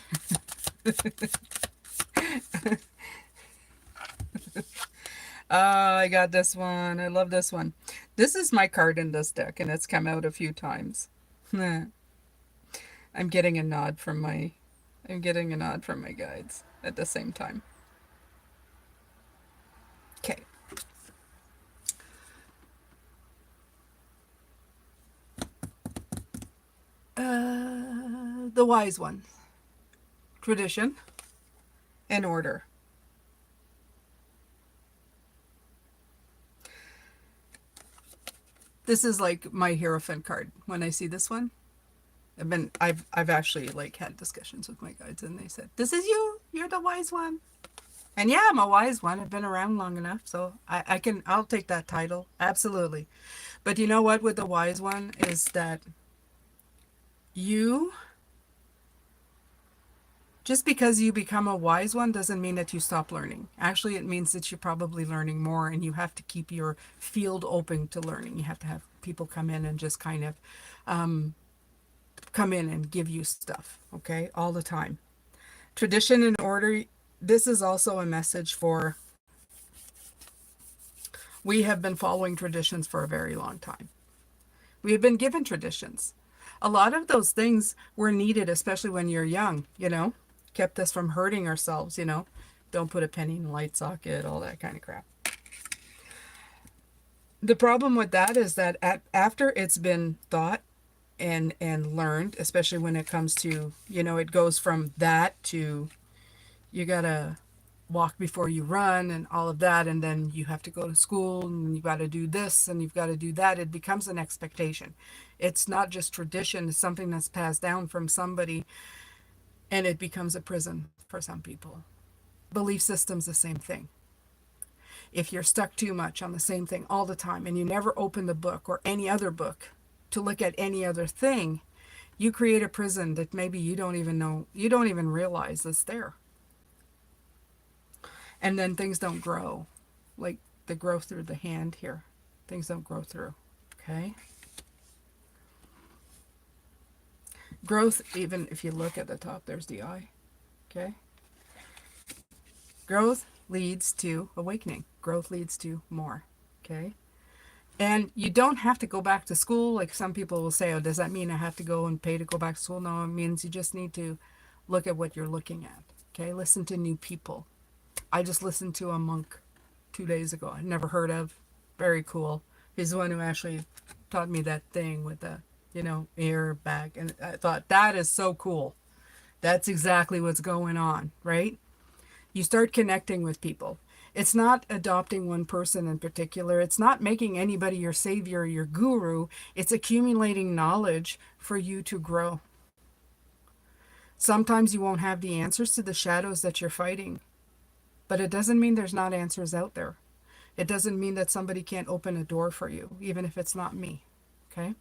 Oh, I got this one. I love this one. This is my card in this deck, and it's come out a few times. I'm getting a nod from my I'm getting a nod from my guides at the same time. Okay. The wise one. Tradition and order. This is like my Hierophant card. When I see this one, I've actually like had discussions with my guides, and they said, "This is you. You're the wise one." And yeah, I'm a wise one. I've been around long enough, so I'll take that title. Absolutely. But you know what with the wise one is that you just because you become a wise one doesn't mean that you stop learning. Actually, it means that you're probably learning more, and you have to keep your field open to learning. You have to have people come in and just kind of come in and give you stuff, okay, all the time. Tradition and order, this is also a message for we have been following traditions for a very long time. We have been given traditions. A lot of those things were needed, especially when you're young, kept us from hurting ourselves. Don't put a penny in a light socket, all that kind of crap. The problem with that is that after it's been thought and learned, especially when it comes to, it goes from that to you gotta walk before you run and all of that, and then you have to go to school and you got to do this and you've got to do that. It becomes an expectation. It's not just tradition, it's something that's passed down from somebody, and it becomes a prison for some people. Belief system's the same thing. If you're stuck too much on the same thing all the time and you never open the book or any other book to look at any other thing, you create a prison that maybe you don't even know, you don't even realize is there. And then things don't grow, like the growth through the hand here. Things don't grow through, okay? Growth, even if you look at the top, there's the eye, okay? Growth leads to awakening. Growth leads to more, okay? And you don't have to go back to school. Like some people will say, oh, does that mean I have to go and pay to go back to school? No, it means you just need to look at what you're looking at, okay? Listen to new people. I just listened to a monk 2 days ago. I'd never heard of. Very cool. He's the one who actually taught me that thing with the, ear back. And I thought, that is so cool. That's exactly what's going on, right? You start connecting with people. It's not adopting one person in particular. It's not making anybody your savior or your guru. It's accumulating knowledge for you to grow. Sometimes you won't have the answers to the shadows that you're fighting. But it doesn't mean there's not answers out there. It doesn't mean that somebody can't open a door for you, even if it's not me. Okay?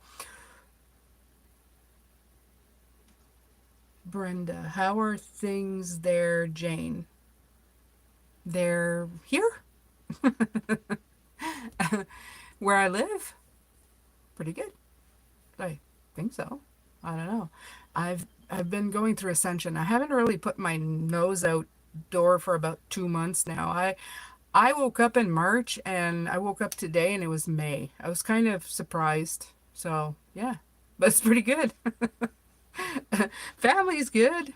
Brenda, how are things there, Jane? They're here? Where I live? Pretty good. I think so. I don't know. I've been going through ascension. I haven't really put my nose out door for about 2 months now. I woke up in March and I woke up today and it was May. I was kind of surprised. So yeah, but it's pretty good. Family's good.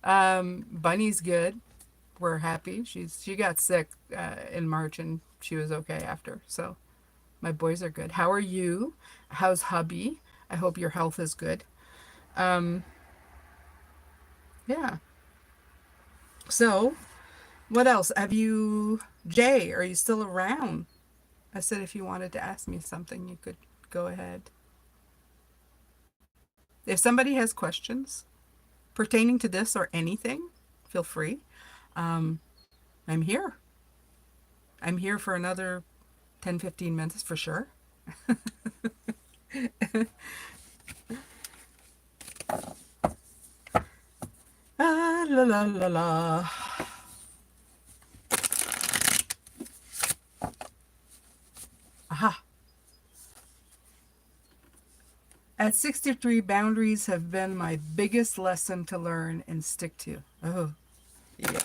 Bunny's good. We're happy. She got sick in March and she was okay after. So my boys are good. How are you? How's hubby? I hope your health is good. Um, yeah. So, what else? Jay, are you still around? I said if you wanted to ask me something, you could go ahead. If somebody has questions pertaining to this or anything, feel free. Um, I'm here. I'm here for another 10, 15 minutes for sure. Ah, la la la la. Aha. At 63, boundaries have been my biggest lesson to learn and stick to. Oh, yeah.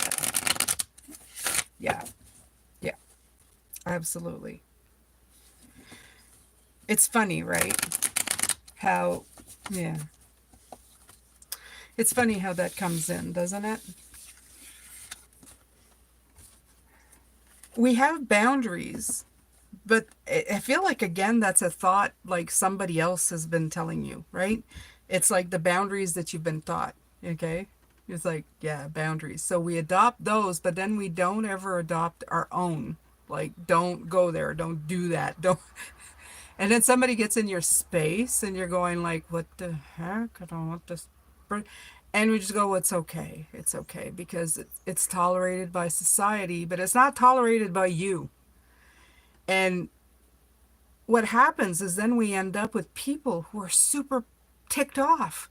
Yeah. Yeah. Absolutely. It's funny, right? How, yeah. It's funny how that comes in, doesn't it? We have boundaries, but I feel like, again, that's a thought like somebody else has been telling you, right? It's like the boundaries that you've been taught, okay? It's like, yeah, boundaries. So we adopt those, but then we don't ever adopt our own. Like, don't go there, don't do that, don't. And then somebody gets in your space and you're going like, what the heck? I don't want this. And we just go, it's okay. It's okay because it's tolerated by society, but it's not tolerated by you. And what happens is then we end up with people who are super ticked off.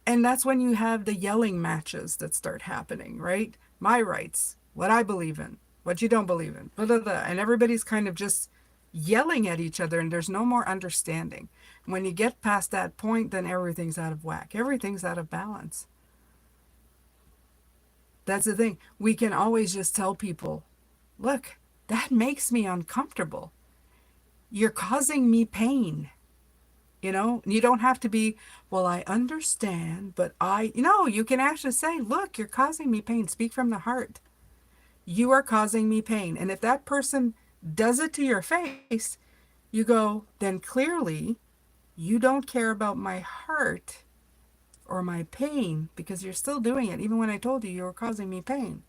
And that's when you have the yelling matches that start happening, right? My rights, what I believe in, what you don't believe in, blah, blah, blah. And everybody's kind of just yelling at each other and there's no more understanding. When you get past that point, then everything's out of whack. Everything's out of balance. That's the thing. We can always just tell people, look, that makes me uncomfortable. You're causing me pain. You don't have to be, well, I understand, but you can actually say, look, you're causing me pain. Speak from the heart. You are causing me pain. And if that person does it to your face, you go, then clearly you don't care about my heart or my pain because you're still doing it, even when I told you you were causing me pain.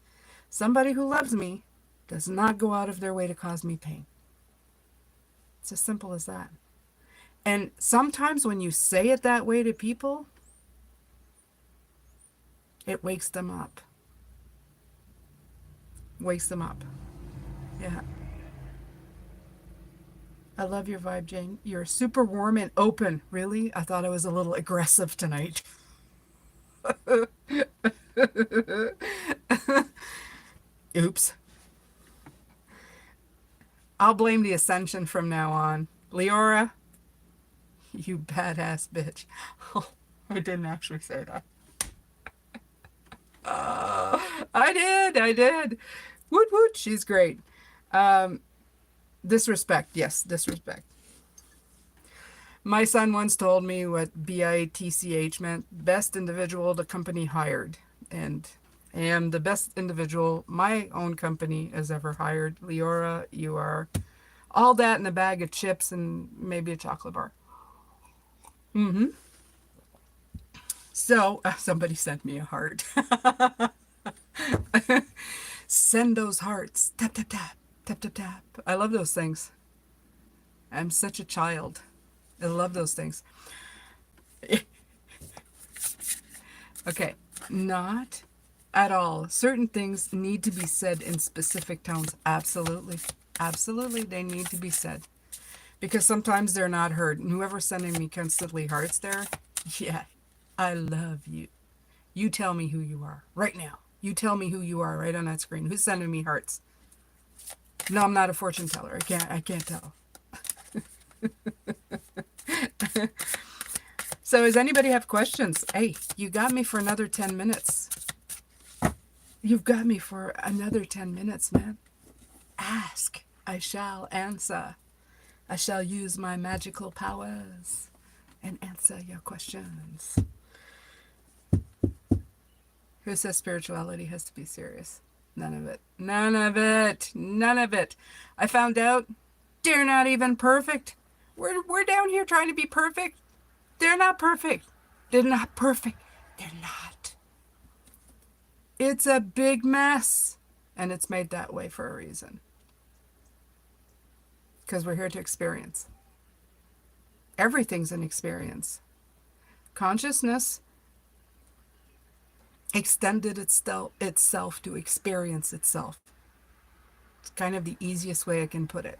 Somebody who loves me does not go out of their way to cause me pain. It's as simple as that. And sometimes when you say it that way to people, it wakes them up. Wakes them up. Yeah. I love your vibe, Jane. You're super warm and open. Really? I thought I was a little aggressive tonight. Oops. I'll blame the ascension from now on. Leora, you badass bitch. Oh, I didn't actually say that. I did. Woot woot, she's great. Disrespect, yes, disrespect. My son once told me what BITCH meant, best individual the company hired. And I am the best individual my own company has ever hired. Leora, you are all that in a bag of chips and maybe a chocolate bar. Mm-hmm. So, somebody sent me a heart. Send those hearts. Tap, tap, tap. Tap, tap, tap. I love those things. I'm such a child. I love those things. Okay. Not at all. Certain things need to be said in specific tones. Absolutely. Absolutely. They need to be said. Because sometimes they're not heard. And whoever's sending me constantly hearts there, yeah, I love you. You tell me who you are right now. You tell me who you are right on that screen. Who's sending me hearts? No, I'm not a fortune teller. I can't tell. So does anybody have questions? Hey, you got me for another 10 minutes. You've got me for another 10 minutes, man. Ask. I shall answer. I shall use my magical powers and answer your questions. Who says spirituality has to be serious? None of it. None of it. None of it. I found out they're not even perfect. We're down here trying to be perfect. They're not perfect. They're not perfect. They're not. It's a big mess. And it's made that way for a reason. Because we're here to experience. Everything's an experience. Consciousness extended itself to experience itself. It's kind of the easiest way I can put it.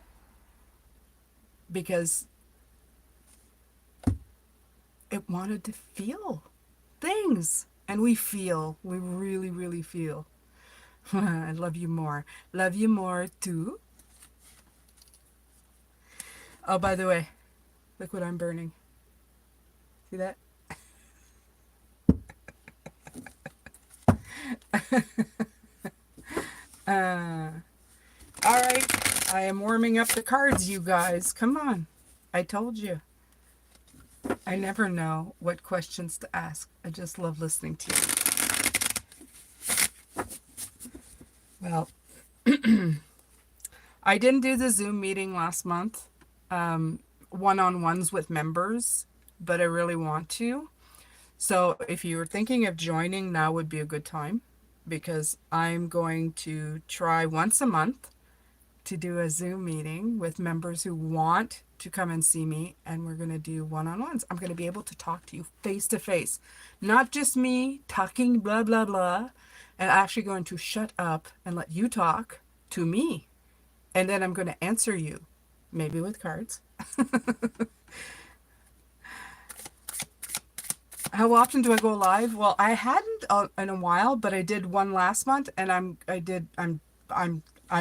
Because it wanted to feel things. And we feel. We really, really feel. I love you more. Love you more too. Oh, by the way, look what I'm burning. See that? All right. I am warming up the cards, you guys. Come on. I told you. I never know what questions to ask. I just love listening to you. Well, I didn't do the Zoom meeting last month. One-on-ones with members, but I really want to. So if you're thinking of joining, now would be a good time because I'm going to try once a month to do a Zoom meeting with members who want to come and see me, and we're going to do one-on-ones. I'm going to be able to talk to you face to face, not just me talking blah, blah, blah, and actually going to shut up and let you talk to me. And then I'm going to answer you, maybe with cards. How often do I go live? Well, I hadn't in a while, but I did one last month, and I'm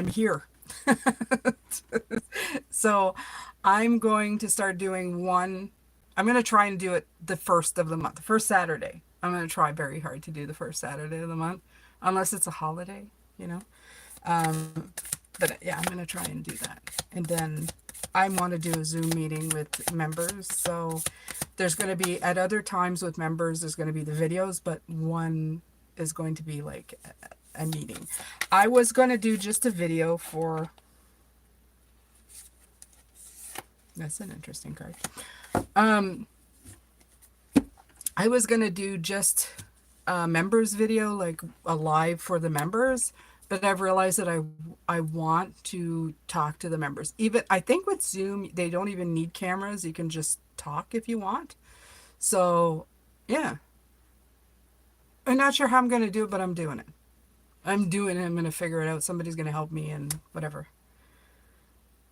here. So I'm going to start doing one. I'm going to try and do it the first of the month, the first Saturday. I'm going to try very hard to do the first Saturday of the month, unless it's a holiday, you know. But yeah, I'm going to try and do that. And then I want to do a Zoom meeting with members. So there's going to be, at other times with members, there's going to be the videos, but one is going to be like a meeting. I was going to do just a video for, that's an interesting card. I was going to do just a members video, like a live for the members, but I've realized that I want to talk to the members. Even I think with Zoom, they don't even need cameras. You can just talk if you want. So, yeah. I'm not sure how I'm going to do it, but I'm doing it. I'm doing it. I'm going to figure it out. Somebody's going to help me and whatever.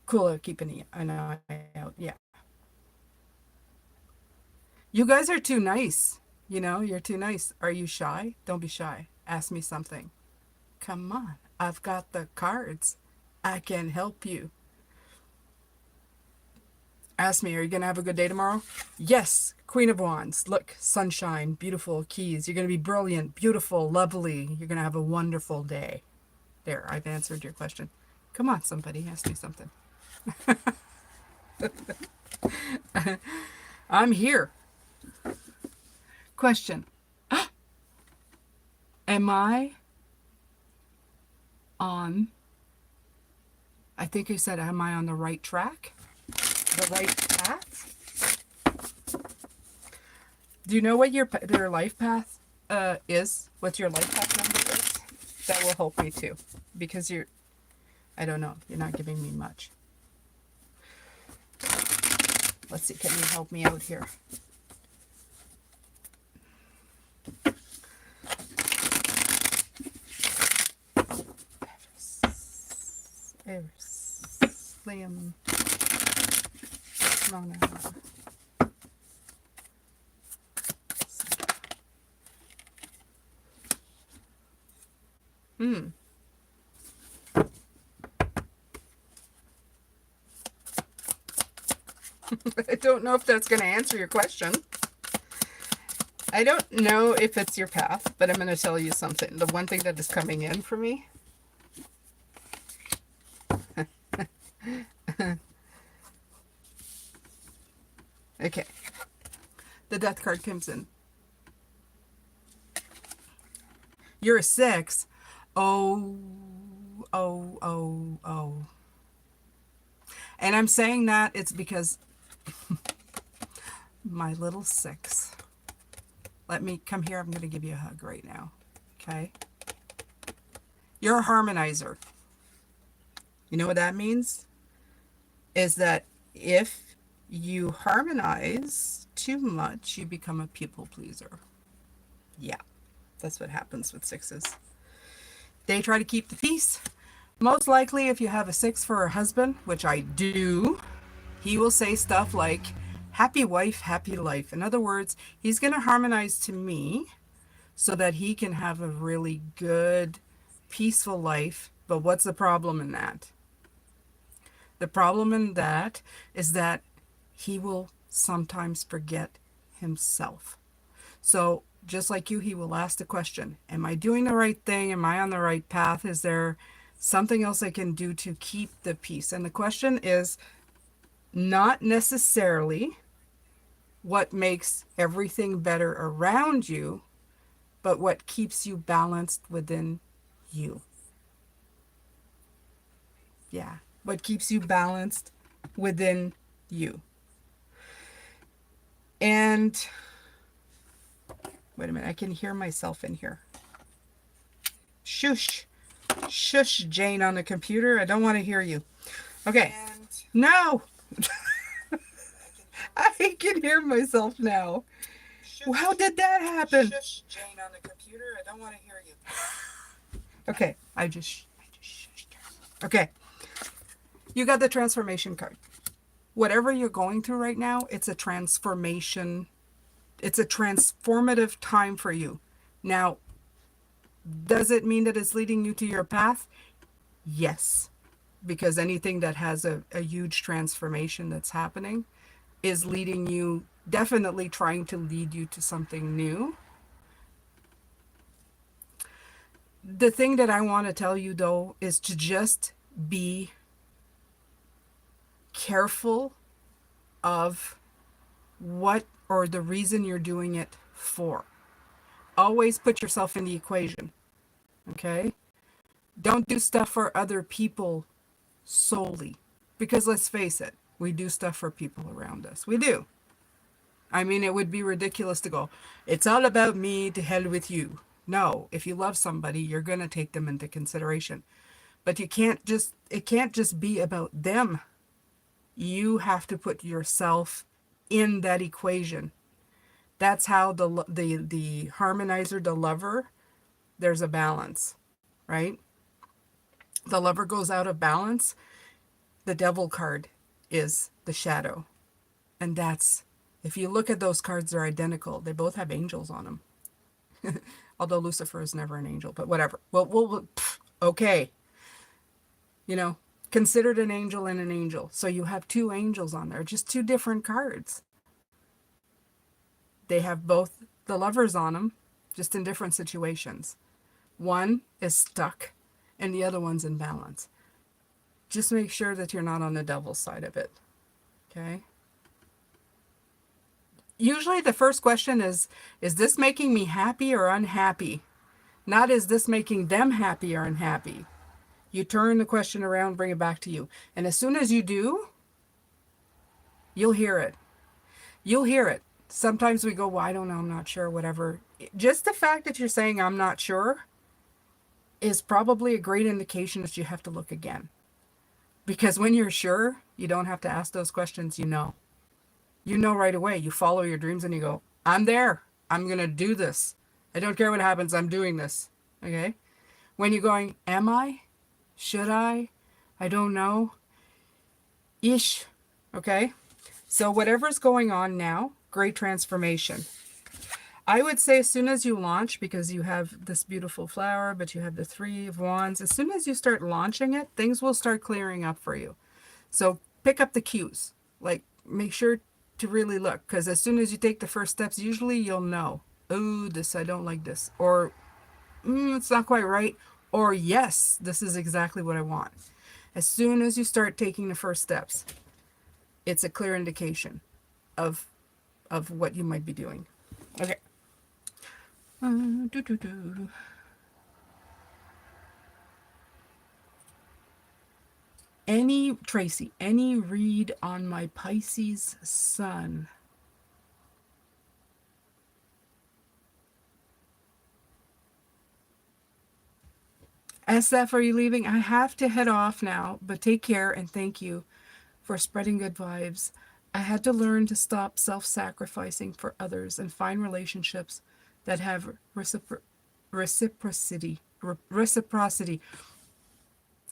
Cool. Keeping an eye out. Yeah. You guys are too nice. You know, you're too nice. Are you shy? Don't be shy. Ask me something. Come on. I've got the cards. I can help you. Ask me, are you going to have a good day tomorrow? Yes. Queen of Wands. Look, sunshine, beautiful keys. You're going to be brilliant, beautiful, lovely. You're going to have a wonderful day. There, I've answered your question. Come on, somebody. Ask me something. I'm here. Question. Am I on, I think you said, am I on the right track? The right path? Do you know what your life path is? What your life path number is? That will help me too. Because you're, I don't know, you're not giving me much. Let's see, can you help me out here? Liam. Mona. I don't know if that's going to answer your question. I don't know if it's your path, but I'm going to tell you something. The one thing that is coming in for me. Okay. The death card comes in. You're a 6. Oh. And I'm saying that it's because my little 6. Let me come here. I'm going to give you a hug right now. Okay? You're a harmonizer. You know what that means? Is that if you harmonize too much, you become a people pleaser. Yeah, that's what happens with 6s. They try to keep the peace. Most likely, if you have a 6 for a husband, which I do, he will say stuff like, happy wife, happy life. In other words, he's going to harmonize to me so that he can have a really good, peaceful life. But what's the problem in that? The problem in that is that he will sometimes forget himself. So just like you, he will ask the question, am I doing the right thing? Am I on the right path? Is there something else I can do to keep the peace? And the question is not necessarily what makes everything better around you, but what keeps you balanced within you. Yeah, what keeps you balanced within you. And wait a minute, I can hear myself in here. Shush. Shush, Jane, on the computer. I don't want to hear you. Okay. No. I can hear myself now. How did that happen? Shush, Jane, on the computer. I don't want to hear you. Okay. I just shushed her. Okay. You got the transformation card. Whatever you're going through right now, it's a transformation. It's a transformative time for you. Now, does it mean that it's leading you to your path? Yes. because anything that has a huge transformation that's happening is leading you, definitely trying to lead you to something new. The thing that I want to tell you though is to just be careful of what or the reason you're doing it for. Always put yourself in the equation. Okay? Don't do stuff for other people solely. Because let's face it, we do stuff for people around us. We do. I mean, it would be ridiculous to go, it's all about me, to hell with you. No, if you love somebody, you're going to take them into consideration. But it can't just be about them. You have to put yourself in that equation. That's how the harmonizer, the lover, there's a balance, right? The lover goes out of balance. The devil card is the shadow. And that's, if you look at those cards, they're identical. They both have angels on them. Although Lucifer is never an angel, but whatever. Well, okay. You know, considered an angel and an angel. So you have two angels on there, just two different cards. They have both the lovers on them, just in different situations. One is stuck and the other one's in balance. Just make sure that you're not on the devil's side of it. Okay? Usually the first question is this making me happy or unhappy? Not is this making them happy or unhappy? You turn the question around, bring it back to you. And as soon as you do, you'll hear it. You'll hear it. Sometimes we go, well, I don't know, I'm not sure, whatever. Just the fact that you're saying I'm not sure is probably a great indication that you have to look again. Because when you're sure, you don't have to ask those questions, you know. You know right away. You follow your dreams and you go, I'm there. I'm going to do this. I don't care what happens. I'm doing this. Okay? When you're going, am I? Should I? I don't know. Ish. Okay? So whatever's going on now, great transformation. I would say as soon as you launch, because you have this beautiful flower, but you have the Three of Wands, as soon as you start launching it, things will start clearing up for you. So pick up the cues. Like, make sure to really look, because as soon as you take the first steps, usually you'll know, oh, this, I don't like this, or it's not quite right, or yes, this is exactly what I want. As soon as you start taking the first steps, it's a clear indication of what you might be doing. Okay. Tracy, any read on my Pisces sun? SF, are you leaving? I have to head off now, but take care and thank you for spreading good vibes. I had to learn to stop self-sacrificing for others and find relationships that have reciprocity. Reciprocity.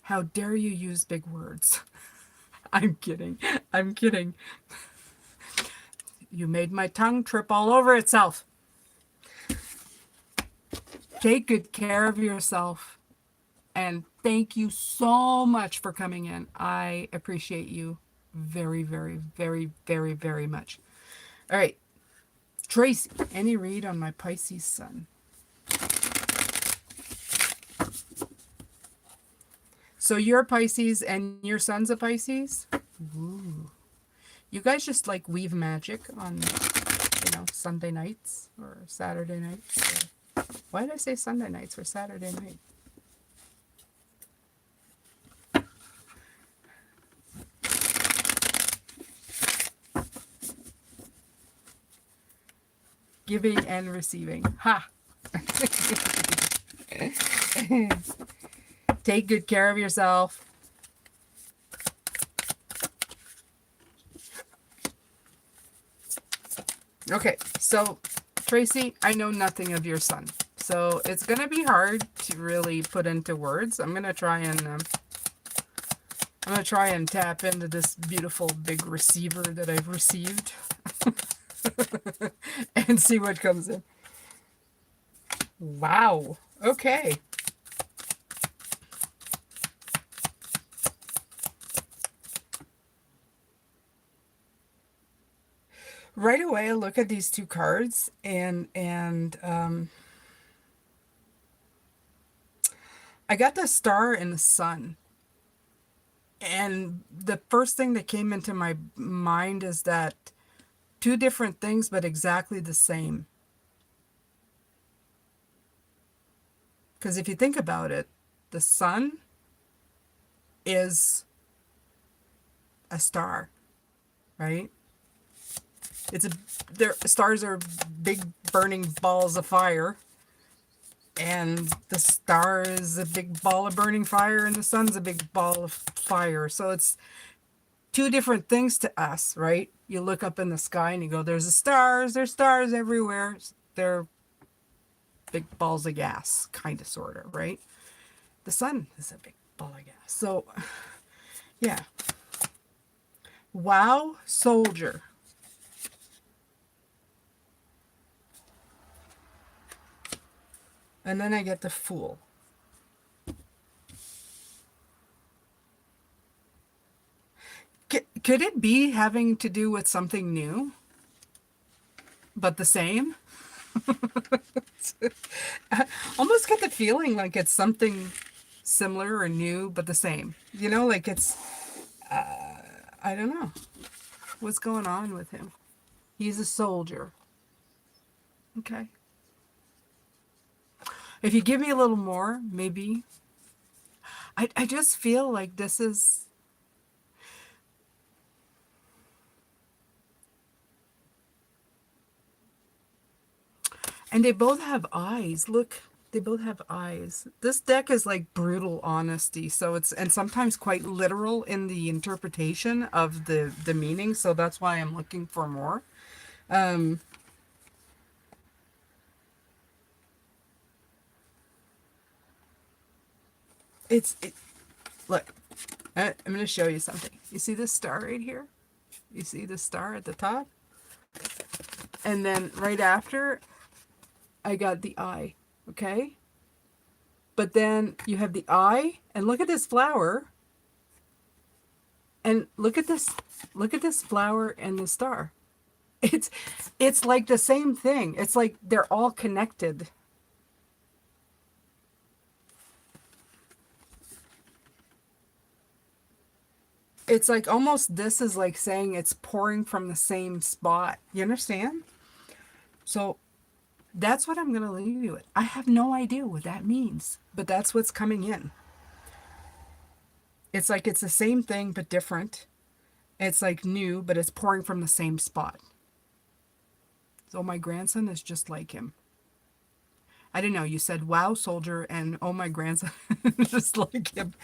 How dare you use big words? I'm kidding. I'm kidding. You made my tongue trip all over itself. Take good care of yourself. And thank you so much for coming in. I appreciate you very, very, very, very, very much. All right. Tracy, any read on my Pisces sun? So you're Pisces and your son's a Pisces? Ooh. You guys just like weave magic on, Sunday nights or Saturday nights? Or, why did I say Sunday nights for Saturday night? Giving and receiving. Ha! Take good care of yourself. Okay, so Tracy, I know nothing of your son. So it's going to be hard to really put into words. I'm going to try and tap into this beautiful big receiver that I've received. And see what comes in. Wow. Okay. Right away, I look at these two cards, and I got the star and the sun. And the first thing that came into my mind is that two different things, but exactly the same. Because if you think about it, the sun is a star, right? It's a their stars are big burning balls of fire, and the star is a big ball of burning fire, and the sun's a big ball of fire. So it's two different things to us, right? You look up in the sky and you go, there's stars everywhere. They're big balls of gas, kind of, sort of, right? The sun is a big ball of gas. So, yeah. Wow, soldier. And then I get the fool. Could it be having to do with something new, but the same? I almost get the feeling like it's something similar or new, but the same. You know, like it's, I don't know what's going on with him. He's a soldier. Okay. If you give me a little more, maybe. I just feel like this is. And they both have eyes. Look, they both have eyes. This deck is like brutal honesty. So it's, and sometimes quite literal in the interpretation of the meaning. So that's why I'm looking for more. Um, it, look, I'm going to show you something. You see this star right here? You see the star at the top? And then right after, I got the eye. Okay? But then you have the eye, and look at this flower, and look at this flower and the star. It's it's like the same thing. It's like they're all connected. It's like almost this is like saying it's pouring from the same spot. You understand? So that's what I'm going to leave you with. I have no idea what that means, but that's what's coming in. It's like it's the same thing but different. It's like new, but it's pouring from the same spot. So my grandson is just like him. I don't know. You said, wow, soldier, and oh, my grandson is just like him.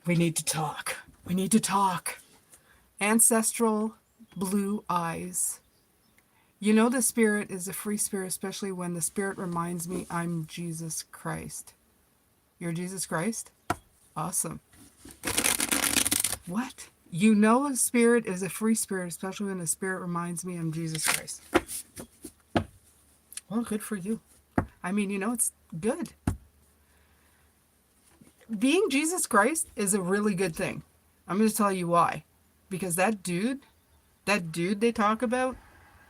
We need to talk. We need to talk. Ancestral blue eyes. You know, the spirit is a free spirit, especially when the spirit reminds me I'm Jesus Christ. You're Jesus Christ? Awesome. What? You know, a spirit is a free spirit, especially when the spirit reminds me I'm Jesus Christ. Well, good for you. I mean, you know, it's good. Being Jesus Christ is a really good thing. I'm going to tell you why. Because that dude they talk about,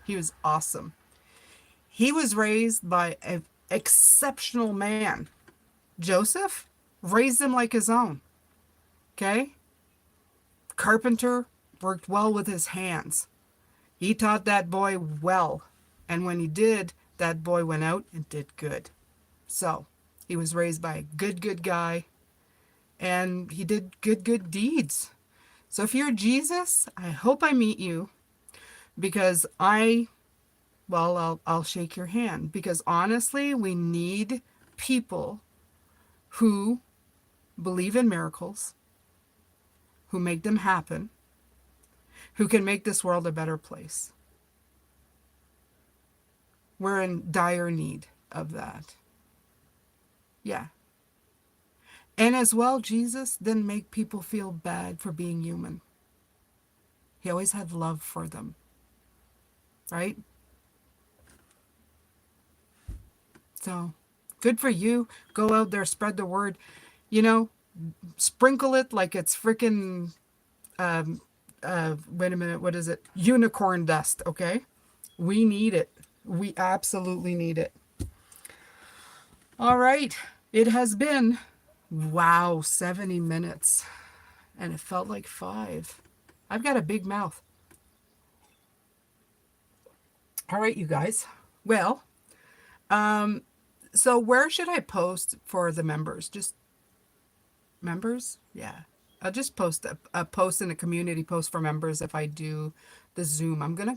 he was awesome. He was raised by an exceptional man. Joseph raised him like his own. Okay? Carpenter worked well with his hands. He taught that boy well. And when he did, that boy went out and did good. So, he was raised by a good guy. And he did good deeds. So if you're Jesus, I hope I meet you, because I'll shake your hand, because honestly, we need people who believe in miracles, who make them happen, who can make this world a better place. We're in dire need of that. Yeah. And as well, Jesus didn't make people feel bad for being human. He always had love for them, right? So, good for you. Go out there, spread the word. You know, sprinkle it like it's freaking wait a minute, what is it? Unicorn dust, okay? We need it. We absolutely need it. All right. It has been, wow, 70 minutes. And it felt like 5. I've got a big mouth. All right, you guys. Well, so where should I post for the members? Just members? Yeah. I'll just post a post in a community post for members if I do the Zoom. I'm gonna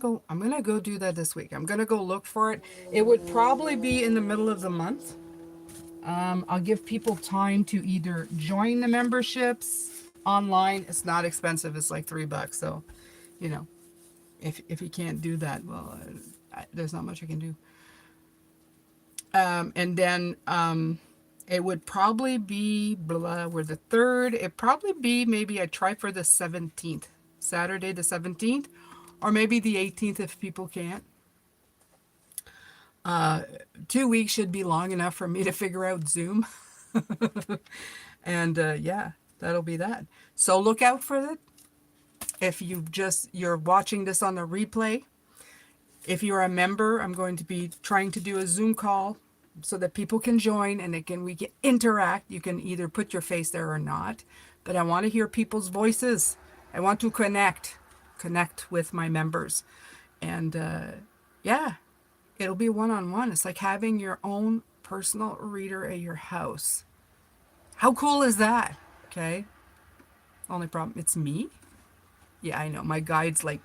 go do that this week. I'm gonna go look for it. It would probably be in the middle of the month. I'll give people time to either join the memberships online. It's not expensive. It's like $3. So, you know, if you can't do that, well, there's not much I can do. And then it would probably be blah, we're the third. It'd probably be maybe I try for the 17th, Saturday the 17th, or maybe the 18th if people can't. 2 weeks should be long enough for me to figure out Zoom. And yeah, that'll be that. So look out for it. If you're watching this on the replay, if you're a member, I'm going to be trying to do a Zoom call so that people can join and we can interact. You can either put your face there or not, but I want to hear people's voices. I want to connect with my members, and yeah, it'll be one-on-one. It's like having your own personal reader at your house. How cool is that? Okay. Only problem, it's me. Yeah, I know. My guide's like,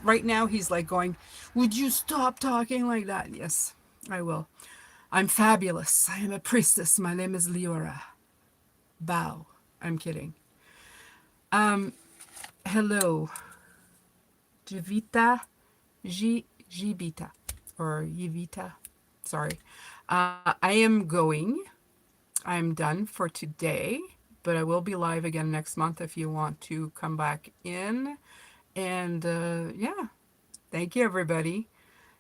right now he's like going, would you stop talking like that? Yes, I will. I'm fabulous. I am a priestess. My name is Leora. Bow. I'm kidding. Hello. Jivita. Jibita. Or Yivita. Sorry. I am going. I'm done for today, but I will be live again next month if you want to come back in. And yeah, thank you, everybody.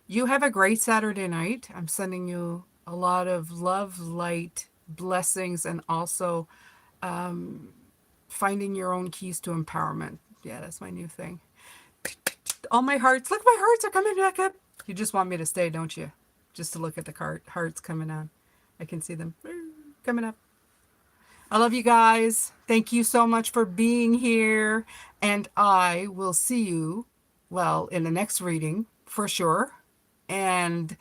You have a great Saturday night. I'm sending you a lot of love, light, blessings, and also finding your own keys to empowerment. Yeah, that's my new thing. All my hearts. Look, my hearts are coming back up. You just want me to stay, don't you? Just to look at the hearts coming on. I can see them coming up. I love you guys. Thank you so much for being here. And I will see you, well, in the next reading for sure. And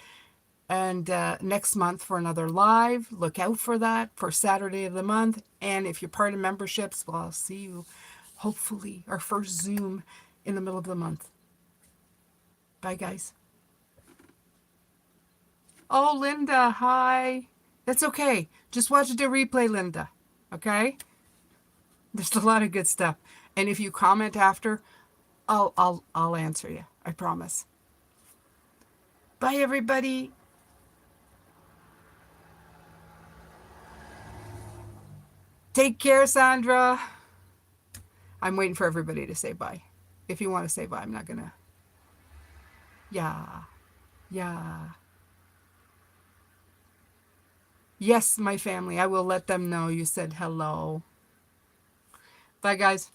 next month for another live. Look out for that for Saturday of the month. And if you're part of memberships, well, I'll see you hopefully our first Zoom in the middle of the month. Bye, guys. Oh, Linda, hi. That's okay. Just watch the replay, Linda. Okay? There's a lot of good stuff. And if you comment after, I'll answer you. I promise. Bye, everybody. Take care, Sandra. I'm waiting for everybody to say bye. If you want to say bye, I'm not gonna. Yeah. Yeah. Yes, my family. I will let them know you said hello. Bye, guys.